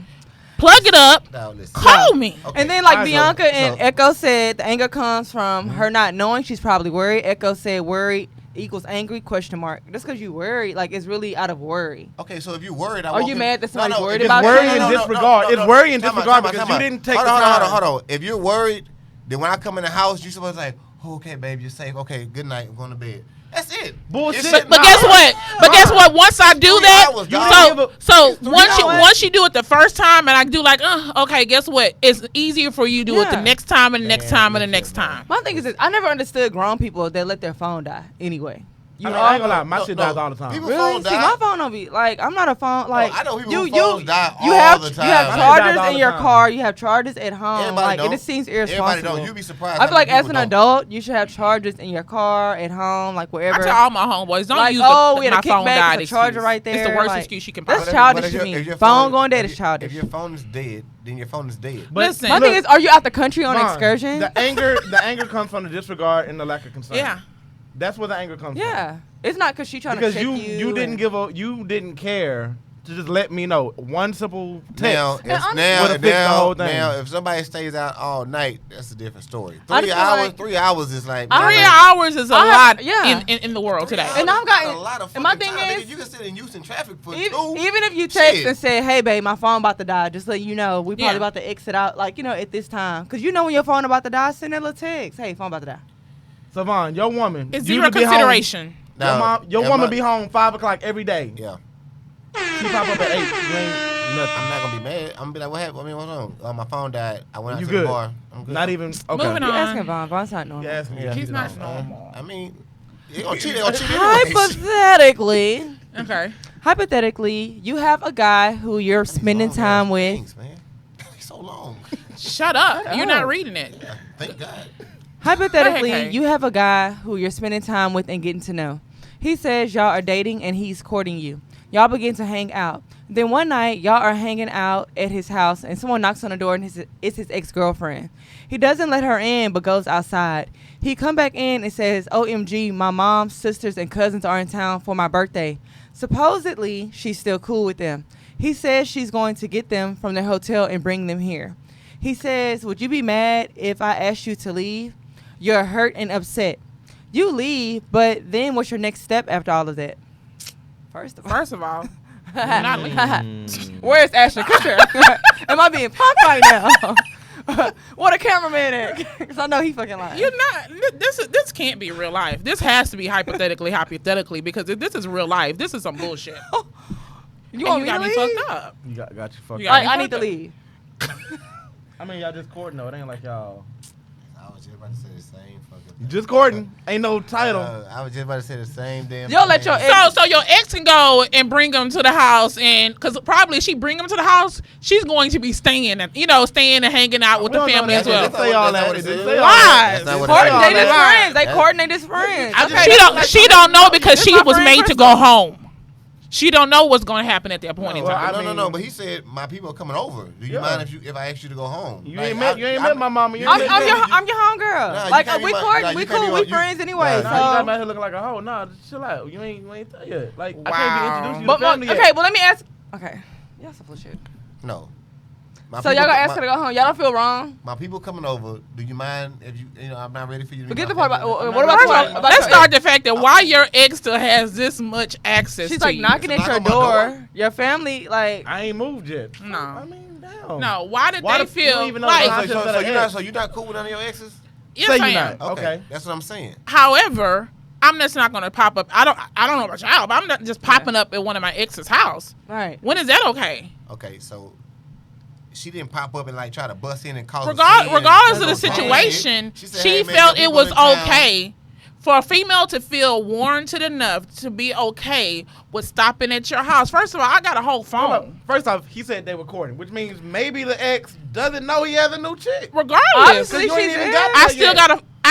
Plug it up. Now, listen. Call me. Okay. And then, like Alright, so- Bianca and so- Echo said, the anger comes from her not knowing. She's probably worried. Echo said, worried equals angry? Question mark. Just because you worried, like it's really out of worry. Okay, so if you worried, Are you mad that somebody's worried It's about worry you? and disregard. It's worry and Time out, disregard time out, because time you out. didn't take hold the on, time. hold on. If you're worried, then when I come in the house, you supposed to like, okay, babe, you're safe. Okay, good night. I'm going to bed. That's it. Bullshit. But guess what? But guess what? Once I do that, so once you do it the first time, and I do like, okay, guess what? It's easier for you to do it the next time and the next time and the next time. My thing is this, I never understood grown people that let their phone die anyway. I ain't gonna lie, my shit dies all the time. People Really? phone See, die. my phone don't be like, I'm not a phone like. I know people you whose phones die you all have the you time. have My shit chargers dies all in the your time. car. You have chargers at home. Everybody Like, don't. and it seems Everybody irresponsible. don't. You'd be surprised. I feel like how many as an people don't. adult, you should have chargers in your car, at home, like I wherever. tell all my homeboys, don't Like, use we had my a phone died kickback, it's a charger excuse. right there. It's the worst like, excuse you can That's possibly. childish But to if me. your Phone going dead if is childish. If your phone is dead, then your phone is dead. But Listen. My thing is, are you out the country on Mom, excursion? The anger comes from the disregard and the lack of concern. Yeah. That's where the anger comes from. Yeah, it's not because she trying Because to check you didn't care to just let me know one simple text. Would've fixed the whole thing. Now, if somebody stays out all night, that's a different story. I just feel like- 3 hours is like 3 hours is a I lot have- yeah. in the world today. And I've gotten- a lot of and my fucking thing time. is- Nigga, you can sit in Houston traffic for Even, two. even if you text Shit. and say, "Hey, babe, my phone about to die," just let you know we probably Yeah. about to exit out, like at this time, because you know when your phone about to die, send that little text. Hey, phone about to die. Savon, your woman. It's you zero to be home- consideration. Your if woman my- be home 5 o'clock every day. Yeah. She pop up at 8. You ain't nothing. I'm not gonna be mad. I'm gonna be like, what happened? I mean, what's wrong? My phone died. I went out You to good? the bar. I'm good. Not even okay. Moving You on. asking Vaughn? Vaughn's not normal. You ask me. He's not normal. I mean, they gonna cheat. They gonna cheat anyways. Hypothetically, Okay. hypothetically, you have a guy who you're spending time with. Things, man. It's so long. Shut up. You're up. not reading it. Thank God. Hypothetically, Okay. you have a guy who you're spending time with and getting to know. He says y'all are dating and he's courting you. Y'all begin to hang out. Then one night, y'all are hanging out at his house and someone knocks on the door and it's his ex-girlfriend. He doesn't let her in but goes outside. He come back in and says, "OMG, my mom, sisters, and cousins are in town for my birthday." Supposedly, she's still cool with them. He says she's going to get them from their hotel and bring them here. He says, "Would you be mad if I asked you to leave? You're hurt and upset. You leave, but then what's your next step after all of that?" First of all, I'm not leaving. where's Ashton Kutcher? Am I being punked right now? What a cameraman at? Because I know he fucking lying. You're not. This can't be real life. This has to be hypothetically, because if this is real life, this is some bullshit. You want me got to me leave? fucked up. You got you fucked You up. got- I need to leave. I mean, y'all just courting though. It ain't like y'all. I was just about to say the same fucking You thing. just courting. Ain't no title. I was just about to say the same damn Y'all let thing. your ex- So your ex can go and bring him to the house, and because probably if she bring him to the house, she's going to be staying and hanging out with We the don't know family that. as well. They say all That's that. not They what say it all is. that. That's not what They it say all Coordinate as that. friends. They coordinate as friends. She don't know because This she my was friend made to Crystal. go home. She don't know what's going to happen at that point in Well, time. I No. mean- But he said my people are coming over. Do you Yeah. mind if I ask you to go home? You Like, ain't met my mama. You I'm ain't met me. your homegirl. Nah, you Like can't be we my- court, nah, we you can't be cool, my- we you- friends anyway. nah, Nah, you got So, my head looking like a hoe. Nah, just chill out. You ain't there yet. Like I Wow. can't be introduced you but to family yet. okay, well let me ask. Okay, y'all some bullshit. No. My So people- y'all gonna ask her to go home? Y'all don't feel wrong? My people coming over. Do you mind if I'm not ready for you to meet Forget my the part family? about. I'm What not about ready. about Let's your start the fact that why your ex still has this much access She's to like you. knocking at Knock your on my door. door. Your family, like. I ain't moved yet. No. I mean, damn. No, why did Why they the- you don't feel even know like? the So concept of an ex. you're not cool with none of your exes? Yes, Say I you am. not. Okay. That's what I'm saying. However, I'm just not going to pop up. I don't know about y'all, but I'm not just popping up at one of my ex's house. Right. When is that okay? Okay, so she didn't pop up and like try to bust in and cause a Regardless scene of the and- situation, said, she "Hey, man, felt the it people was in town." okay for a female to feel warranted enough to be okay with stopping at your house. First of all, I got a whole Hold up. phone. First off, he said they were courting, which means maybe the ex doesn't know he has a new chick. Regardless, Obviously, you ain't she's even in. got I that still yet.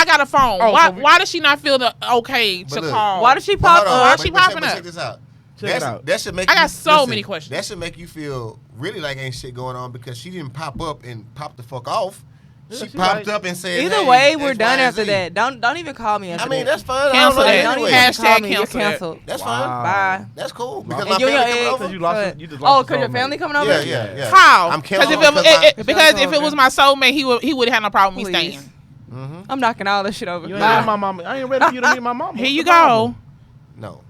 got a phone. Oh, why so we- why does she not feel the okay But to look, call? Why does she But pop hold on, up? Why wait, she but check- popping but up? Check this out. Check it out. That should make I got you, so many questions. That should make you feel really like ain't shit going on because she didn't pop up and pop the fuck off. Yeah, She she popped like- up and said, Either hey, way, we're X, done Y, and after Z. that. Don't even call me after I mean, that. that's fine. Cancel I that. don't Don't know even Hashtag call me. You're cancel that. canceled. That's Wow. fine. Bye. That's cool because And my you and your family coming ex- over. Because you lost. But- You just Oh, lost. because your family coming over? Yeah. How? I'm Because canceling because if it was my soulmate, he would have had no problem with me Please. staying. Mm-hmm. I'm knocking all this shit over. You ain't Bye. met my mama. I ain't ready for you to meet my mama. Here What's you the problem? go. No.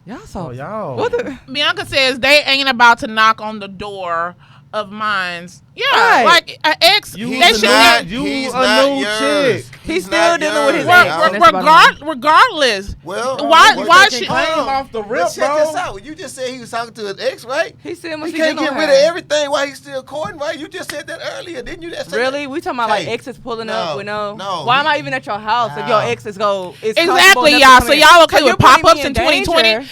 Y'all so. Oh, y'all. What the? Bianca says they ain't about to knock on the door of mine's. Yeah, Right. like an ex. You They was should not- not. you he's a not new yours. chick. He's He's still not dealing with his young, ex. y'all. and that's about him. Regardless, Well, why She should? came off the rip, But check bro. this out. You just said he was talking to his ex, right? He still must He be can't dealing get with rid of her. everything while he's still courting, right? You just said that earlier, didn't you? Really? We talking about like Hey, exes pulling no, up with no. no, Why am he- I even at your house if No. your ex is Exactly, y'all. So y'all okay with pop-ups in 2020?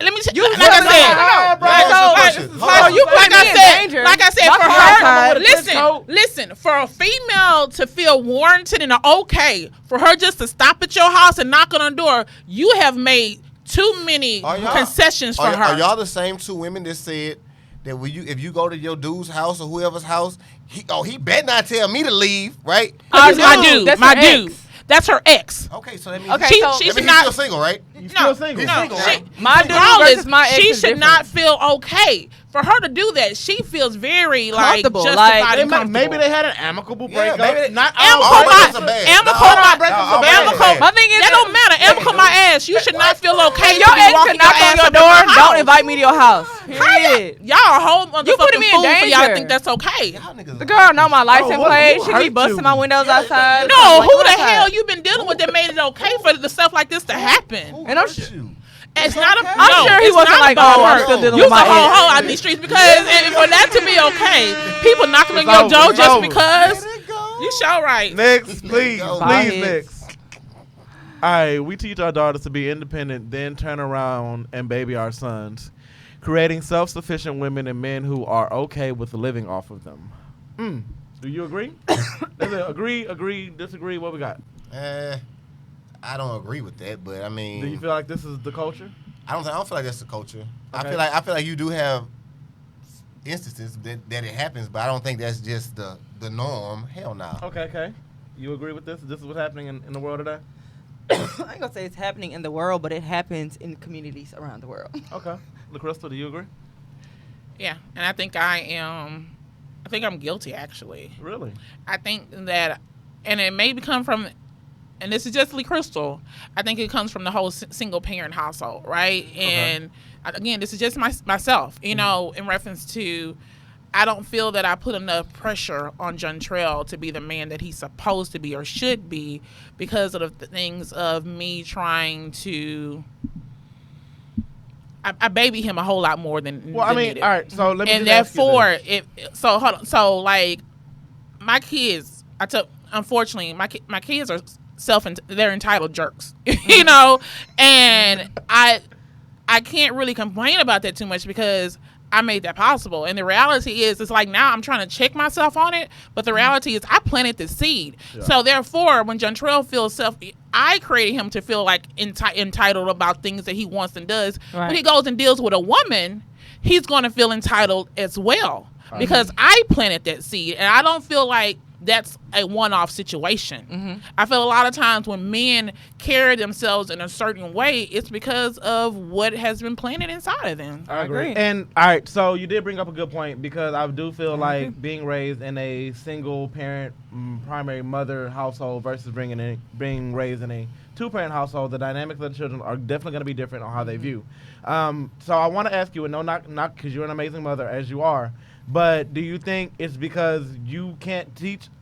Let me tell you. Like no, I said, no, Let me ask you a question. Hold on. you putting me in danger. like I said, My for car her, outside. listen, for a female to feel warranted and okay, for her just to stop at your house and knock on her door, you have made too many Are y'all- concessions for her. Are y'all the same two women that said that if you go to your dude's house or whoever's house, he better not tell me to leave, right? My No, dude, that's my her dude. ex. That's her ex. Okay, so that means Okay, She so- should that means he's not. still single, right? He's No, still single. He's no, single, she- right? My dude regardless, versus my ex she is should different. not feel okay for her to do that. She feels very like Comfortable, justified like, and comfortable. Maybe they had an amicable Yeah, breakup. maybe- Not Amicable all my- breakups are bad. amicable No, my- breakups are amicable- bad. My thing is, That don't matter. Amicable my ass. You should not feel okay. if your to be ex walking can knock on ass your up in door, my don't house. invite me to your house. Period. Y'all a whole motherfucking You putting me in fool for y'all to danger. think that's okay. Y'all niggas The girl know my license what- plate. who She hurt be busting you? my windows outside. No, Like, who go the outside. hell you been dealing with that made it okay for the stuff like this to happen? And I'm It's not a. I'm no, sure he it's wasn't not like, about oh, I'm her. still dealing You's with a my whole ex. hoe out these streets because and for that to be okay, people knocking on It's your over, door it's just over. because. You sure right. Next, please, go. Bye, please, heads. next. All right, we teach our daughters to be independent, then turn around and baby our sons, creating self-sufficient women and men who are okay with living off of them. Do you agree? Agree, disagree? What we got? I don't agree with that, but I mean, Do you feel like this is the culture? I don't feel like that's the culture. Okay. I feel like you do have instances that it happens, but I don't think that's just the norm. Hell no. Okay. You agree with this? This is what's happening in the world today? I ain't gonna say it's happening in the world, but it happens in communities around the world. Okay. LaCrystal, do you agree? Yeah, and I think I'm guilty actually. Really? I think that, and it may come from, and this is just Lee Crystal, I think it comes from the whole single parent household, right? And again, this is just myself, you know, in reference to, I don't feel that I put enough pressure on Jontrell to be the man that he's supposed to be or should be because of the things of me trying to, I baby him a whole lot more than Well, I mean, needed. all right, so let me And just ask you therefore, this. hold on. So like, my kids, unfortunately, my kids are they're entitled jerks, you know, and I can't really complain about that too much because I made that possible. And the reality is, it's like now I'm trying to check myself on it, but the reality is I planted the seed. Yeah. So therefore, when Jontrell feels I created him to feel like entitled about things that he wants and does. Right. When he goes and deals with a woman, he's going to feel entitled as well because I planted that seed, and I don't feel like that's a one-off situation. I feel a lot of times when men carry themselves in a certain way, it's because of what has been planted inside of them. I agree. agree. And all right, so you did bring up a good point because I do feel like being raised in a single parent, primary mother household versus being raised in a two-parent household, the dynamics of the children are definitely going to be different on how they view. So I want to ask you, and no, not because you're an amazing mother as you are, but do you think it's because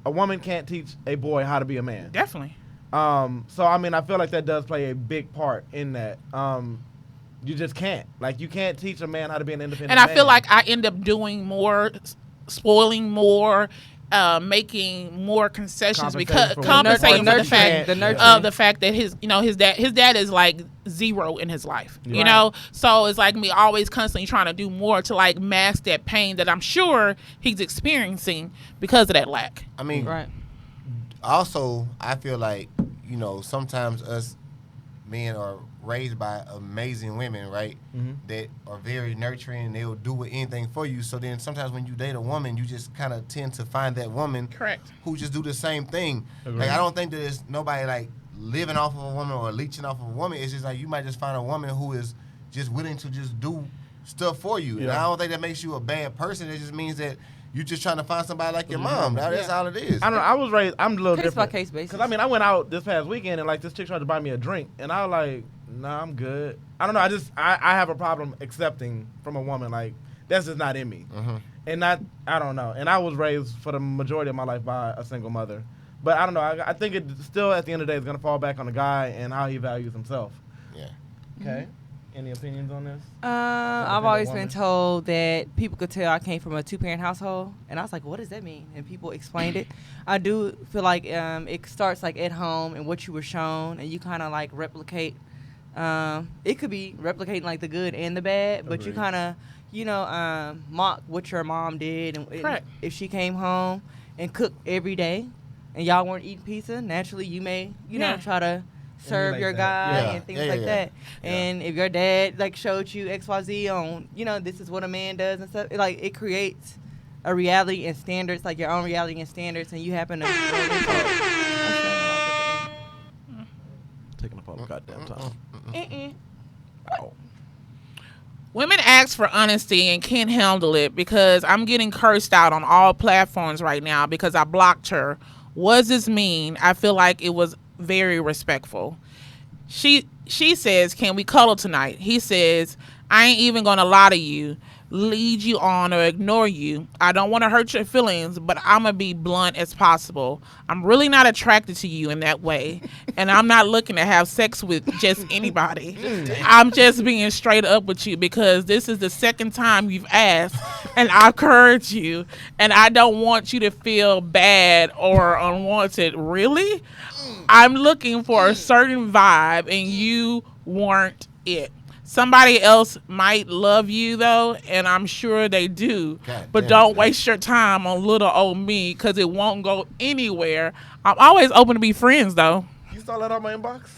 a woman can't teach a boy how to be a man? Definitely. So I mean, I feel like that does play a big part in that. You just can't. Like, you can't teach a man how to be an independent And I man. feel like I end up doing more, spoiling more, making more concessions because compensating for the fact of the fact that his dad is like zero in his life, you know. So it's like me always constantly trying to do more to like mask that pain that I'm sure he's experiencing because of that lack. I mean, also, I feel like, you know, sometimes us men are raised by amazing women, right? That are very nurturing and they'll do anything for you. So then sometimes when you date a woman, you just kind of tend to find that woman who just do the same thing. Agreed. Like, I don't think that there's nobody like living off of a woman or leeching off of a woman. It's just like you might just find a woman who is just willing to just do stuff for you. And I don't think that makes you a bad person. It just means that you're just trying to find somebody like your mom. That's all it is. I don't know. I was raised. I'm a little Case different. by case basis. Because I mean, I went out this past weekend and like this chick tried to buy me a drink, and I was like, "Nah, I'm good." I don't know. I have a problem accepting from a woman, like that's just not in me. And I don't know. And I was raised for the majority of my life by a single mother. But I don't know. I think it still at the end of the day is gonna fall back on the guy and how he values himself. Yeah. Okay. Any opinions on this? I've always been told that people could tell I came from a 2-parent household, and I was like, what does that mean? And people explained it. I do feel like it starts like at home and what you were shown, and you kind of like replicate. It could be replicating like the good and the bad, but you kind of, mock what your mom did, and if she came home and cooked every day, and y'all weren't eating pizza, naturally you may, try to serve your guy and things like that. Yeah. And if your dad like showed you XYZ on, this is what a man does and stuff, it creates a reality and standards, like your own reality and standards, and you happen to taking up all the goddamn time. Oh. Women ask for honesty and can't handle it because I'm getting cursed out on all platforms right now because I blocked her. What does this mean? I feel like it was very respectful. She says, can we cuddle tonight? He says, I ain't even gonna lie to you, lead you on or ignore you. I don't want to hurt your feelings, but I'm gonna be blunt as possible. I'm really not attracted to you in that way, and I'm not looking to have sex with just anybody. I'm just being straight up with you because this is the second time you've asked, and I've heard you, and I don't want you to feel bad or unwanted. Really? I'm looking for a certain vibe, and you weren't it. Somebody else might love you, though, and I'm sure they do. But don't waste your time on little old me because it won't go anywhere. I'm always open to be friends, though. You saw that on my inbox?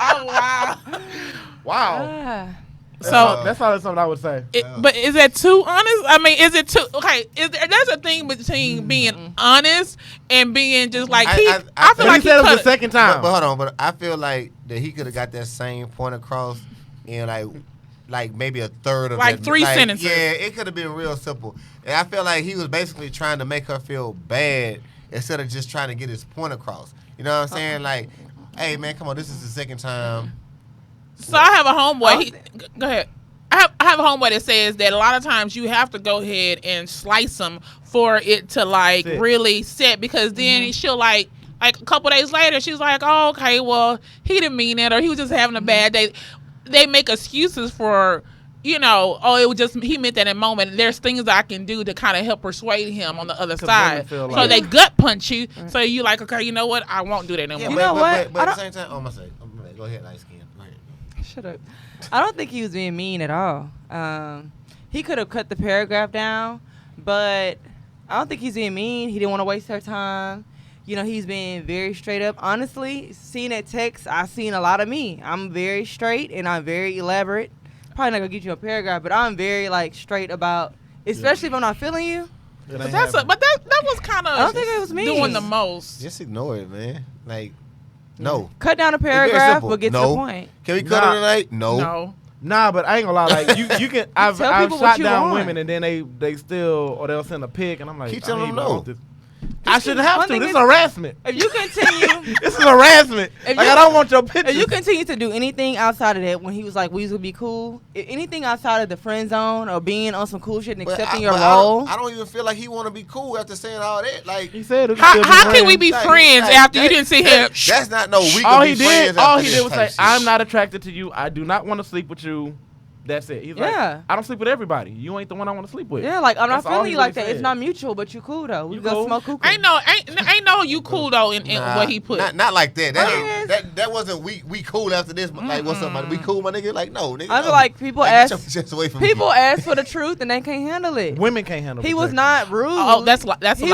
Oh, wow. Wow. So that's probably something I would say. But is that too honest? I mean, is it too okay? There's a thing between being honest and being just like I feel like he said it was the second time. But hold on, but I feel like that he could have got that same point across in like maybe a third of like that, 3 sentences. Yeah, it could have been real simple. And I feel like he was basically trying to make her feel bad instead of just trying to get his point across. You know what I'm saying? Like, hey man, come on, this is the second time. So I have a homeboy. Go ahead. I have a homeboy that says that a lot of times you have to go ahead and slice them for it to really sit, because then she'll like a couple days later she's like, oh, okay, well he didn't mean it, or he was just having a bad day. They make excuses for, oh, it was just he meant that in a moment. There's things that I can do to kind of help persuade him on the other side. So they gut punch you. So you like, okay, you know what? I won't do that no more. You know what? But at the same time, I'm gonna say, go ahead, light skin. Go ahead. Shut up. I don't think he was being mean at all. He could have cut the paragraph down, but I don't think he's being mean. He didn't want to waste her time. He's being very straight up. Honestly, seeing that text, I've seen a lot of me. I'm very straight and I'm very elaborate. Probably not gonna get you a paragraph, but I'm very straight about, especially if I'm not feeling you. But that was kind of I don't think it was me doing the most. Just ignore it, man. No. Cut down a paragraph, but get to the point. Can we cut it tonight? No. Nah, but I ain't gonna lie. You can. I've shot down want. women, and then they still, or they'll send a pic, and I'm like, keep telling them no. I shouldn't have to. This is harassment. If you continue, this is harassment. I don't want your picture. If you continue to do anything outside of that, when he was like, we would be cool. Anything outside of the friend zone or being on some cool shit and accepting your role. I don't even feel like he want to be cool after saying all that. Like he said, how can we be friends after you didn't see him? That's not no. We all can he be did, friends all after he did was say, shit. "I'm not attracted to you. I do not want to sleep with you." That's it. He's like, I don't sleep with everybody. You ain't the one I want to sleep with. Yeah, I'm not feeling you like that. Said. It's not mutual, but you cool though. We you go cool? smoke hookah. Ain't no you cool though in what he put. Not like that. That wasn't we cool after this. Like what's up, man? We cool, my nigga? Like no, nigga. I feel like people ask. Just away from people ask for the truth and they can't handle it. Women can't handle it. He was not rude. Oh, that's a lie. He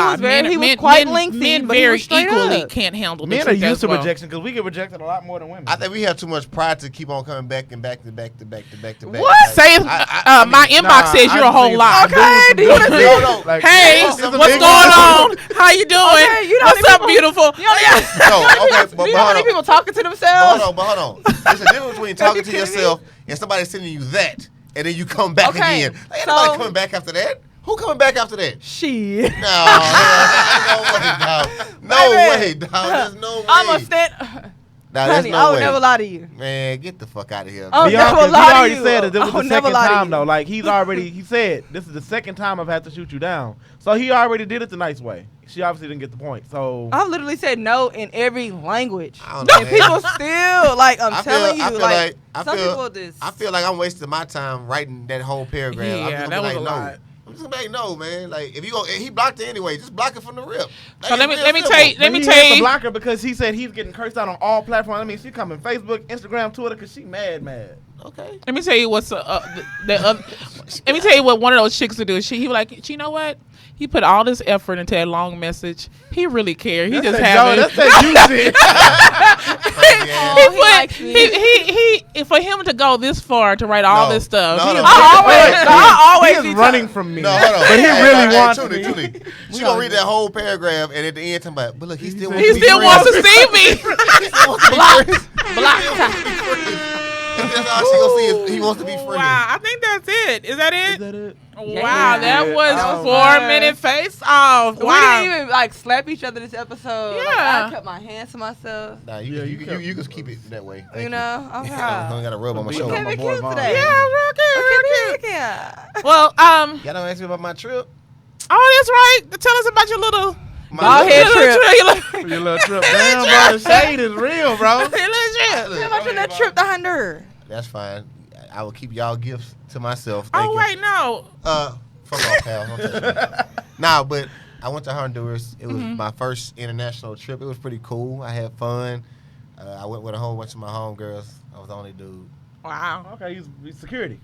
was quite lengthy. Men but he very was straight equally up. can't handle. Men are used to rejection because we get rejected a lot more than women. I think we have too much pride to keep on coming back and back to back to back to back to back. What? Say my inbox says you're a whole lot. Okay, do you want to see? Hey, what's going on? How you doing? What's up, beautiful? You know how many people talking to themselves? But hold on. There's a difference between talking to yourself and somebody sending you that, and then you come back again. Ain't nobody coming back after that. Who coming back after that? Shit. No way, dog. There's no way. I'm a stand. Honey, I would never lie to you. Man, get the fuck out of here. I'll Bianca, never lie he to already you. said that this was I'll the never second lie to time, you. though. He said, this is the second time I've had to shoot you down. So he already did it the nice way. she obviously didn't get the point. So I've literally said no in every language. I don't know, And man. people still like. I'm telling you, I some feel, people just. I feel like I'm wasting my time writing that whole paragraph. I'm Yeah, just that gonna was be a like, no. lot. I'm just gonna be like, no, man. Like, if you go, he blocked it anyway. Just block it from the rip. So let me tell you. But Let me he tell had to you. block her because he said he's getting cursed out on all platforms. I mean, she coming Facebook, Instagram, Twitter because she mad. Okay. Let me tell you what's let me tell you what one of those chicks would do. He was like, you know what? He put all this effort into that long message. He really cared. He That's just that having. Joe, that's that you shit. Oh, he likes me. he for him to go this far to write all No. this stuff. No, he- no. I always He be is running from me. No, hold on. But he really wants Truly, me. truly. She gonna read that whole paragraph, and at the end, talking about, but look, he still wants He to be still friends. wants to see me. That's all she gonna see is he wants to be friends. Wow, I think that's it. Is that it? Is that it? Wow, Yeah. that was Oh, 4-minute face off. We Wow. didn't even like slap each other this episode. Like, Yeah. I kept my hands to myself. Nah, Yeah, you you can keep it that way. Thank You know, I'm I proud. don't gotta rub on my Be shoulder. on my Keep it boy cute Vaughn. today. Yeah, real cute, real cute. Yeah. Well, Y'all don't ask me about my trip. oh, that's right. Tell us about your little Bald head trip. Your little trip. Damn, bro, the shade is real, bro. Your little trip. Tell about your that trip to Honduras. That's fine. I will keep y'all gifts to myself. Oh, Thank you. wait, no. Fuck off, pal. Don't touch me. Nah, but I went to Honduras. It was my first international trip. It was pretty cool. I had fun. I went with a whole bunch of my homegirls. I was the only dude. Wow. Okay, he's security.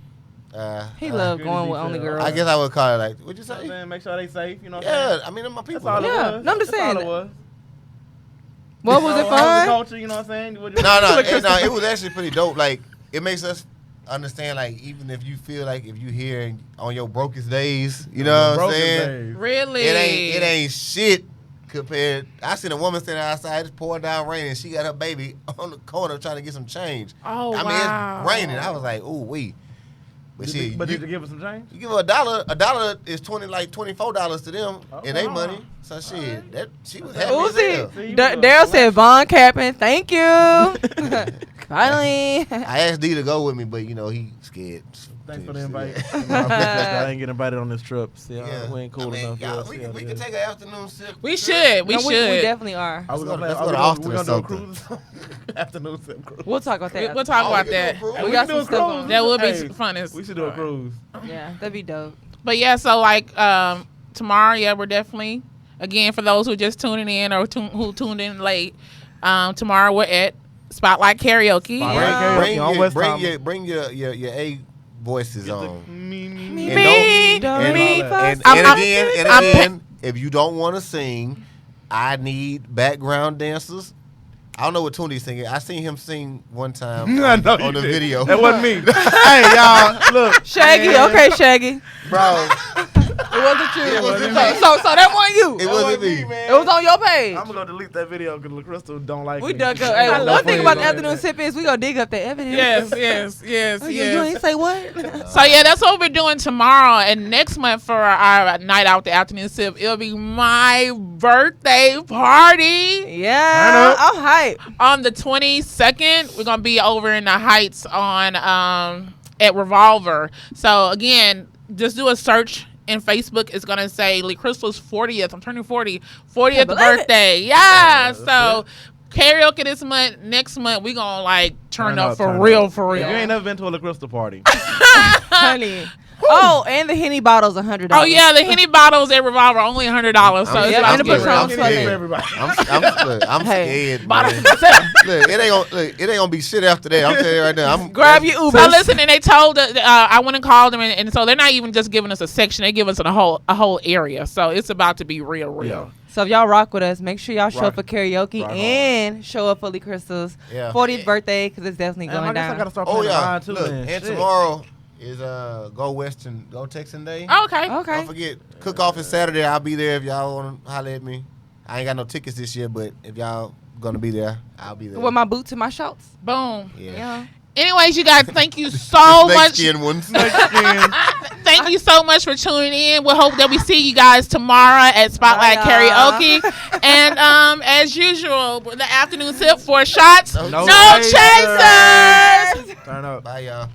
He loved going with only girls. I guess I would call it like, what'd you You know what I'm say? saying? Make sure they safe. You know what I'm Yeah, saying? I mean, they're my That's people. all it Yeah, was. no, I'm just That's all saying. it was. What was it How was the fun? culture, you know what I'm saying? No, it was actually pretty dope. Like, it makes us understand, like, even if you feel like if you here on your brokest days, you know what I'm saying? Really? It ain't shit compared. I seen a woman standing outside, it's pouring down rain, and she got her baby on the corner trying to get some change. Oh, I mean, wow. it's raining. I was like, ooh, wee. But shit, Did you give us some change? you give her $1. $1 is $24 to them in their wow. money. So shit, that she was happy as hell. Uzi. Daryl said Von capping. Thank you. Finally. I asked D to go with me, but you know he scared. Thanks for the invite. I ain't getting invited on this trip. See, Yeah. we ain't cool I mean, enough. y'all, Yeah, we see can how it is. take an afternoon sip. We should. We No, should. we definitely are. Are we Let's gonna go play? to Are Austin we or gonna do a something. cruise? Afternoon sip cruise. We'll talk about that. We'll talk Oh, about we can that. do a cruise. We got can do some a stuff cruise. going. That would be Hey, fun. We should do a cruise. Yeah, that'd be dope. But yeah, so like tomorrow, yeah, we're definitely again for those who are just tuning in or who tuned in late. Tomorrow we're at Spotlight Karaoke. Spotlight Karaoke on West Thomas. Bring your A voices on. Me. Me, don't me, fuss. I'm- And again, if you don't want to sing, I need background dancers. I don't know what Tooney's singing. I seen him sing one time I know on you the did. video. That wasn't me. Hey, y'all, look. Shaggy, man. okay, Shaggy. Bro, It wasn't you. It wasn't So that wasn't you. it wasn't me. man. It was on your page. I'm gonna go delete that video because LaCrystal don't like We me. dug up. Hey, I one love thing it. about the afternoon sip is we gonna dig up the evidence. Yes. You ain't say what? So yeah, that's what we're doing tomorrow and next month for our night out the afternoon sip. It'll be my birthday party Yeah, I'm hyped. on the 22nd. We're gonna be over in the Heights on at Revolver. So again, just do a search in Facebook. It's gonna say Lee Crystal's 40th. I'm turning 40. 40th believe birthday. Yeah. So karaoke this month. Next month we gonna like turn up for real. If you ain't never been to a LaCrystal party, Honey. Oh, and the Henny bottle's $100. Oh yeah, the Henny bottles at Revolver only $100. So it's Yeah, about and to the get Patron real. I'm for scared. everybody. I'm Hey, scared. Bottles Man. for myself. Look, it ain't gonna be shit after that. I'm telling you right now. Grab your Uber. So listen, and they told I went and called them, and so they're not even just giving us a section; they give us a whole area. So it's about to be real. Yeah. So if y'all rock with us, make sure y'all show Rock. up for karaoke Rock on. and show up for Lee Crystal's Yeah. 40th birthday because it's definitely Damn, I going guess I down. gotta start Oh playing yeah. mine too, Look, man. and Shit. tomorrow is Go Texan Day. Okay. Okay. Don't forget, cook off is Saturday. I'll be there if y'all want to holler at me. I ain't got no tickets this year, but if y'all gonna be there, I'll be there. With my boots and my shorts. Boom. yeah. Yeah. Anyways, you guys, thank you so much. Snakeskin ones. Thank you so much for tuning in. We hope that we see you guys tomorrow at Spotlight Bye, y'all. Karaoke. And as usual, the afternoon sip, 4 shots, No no chasers. chasers. Turn up. Bye, y'all.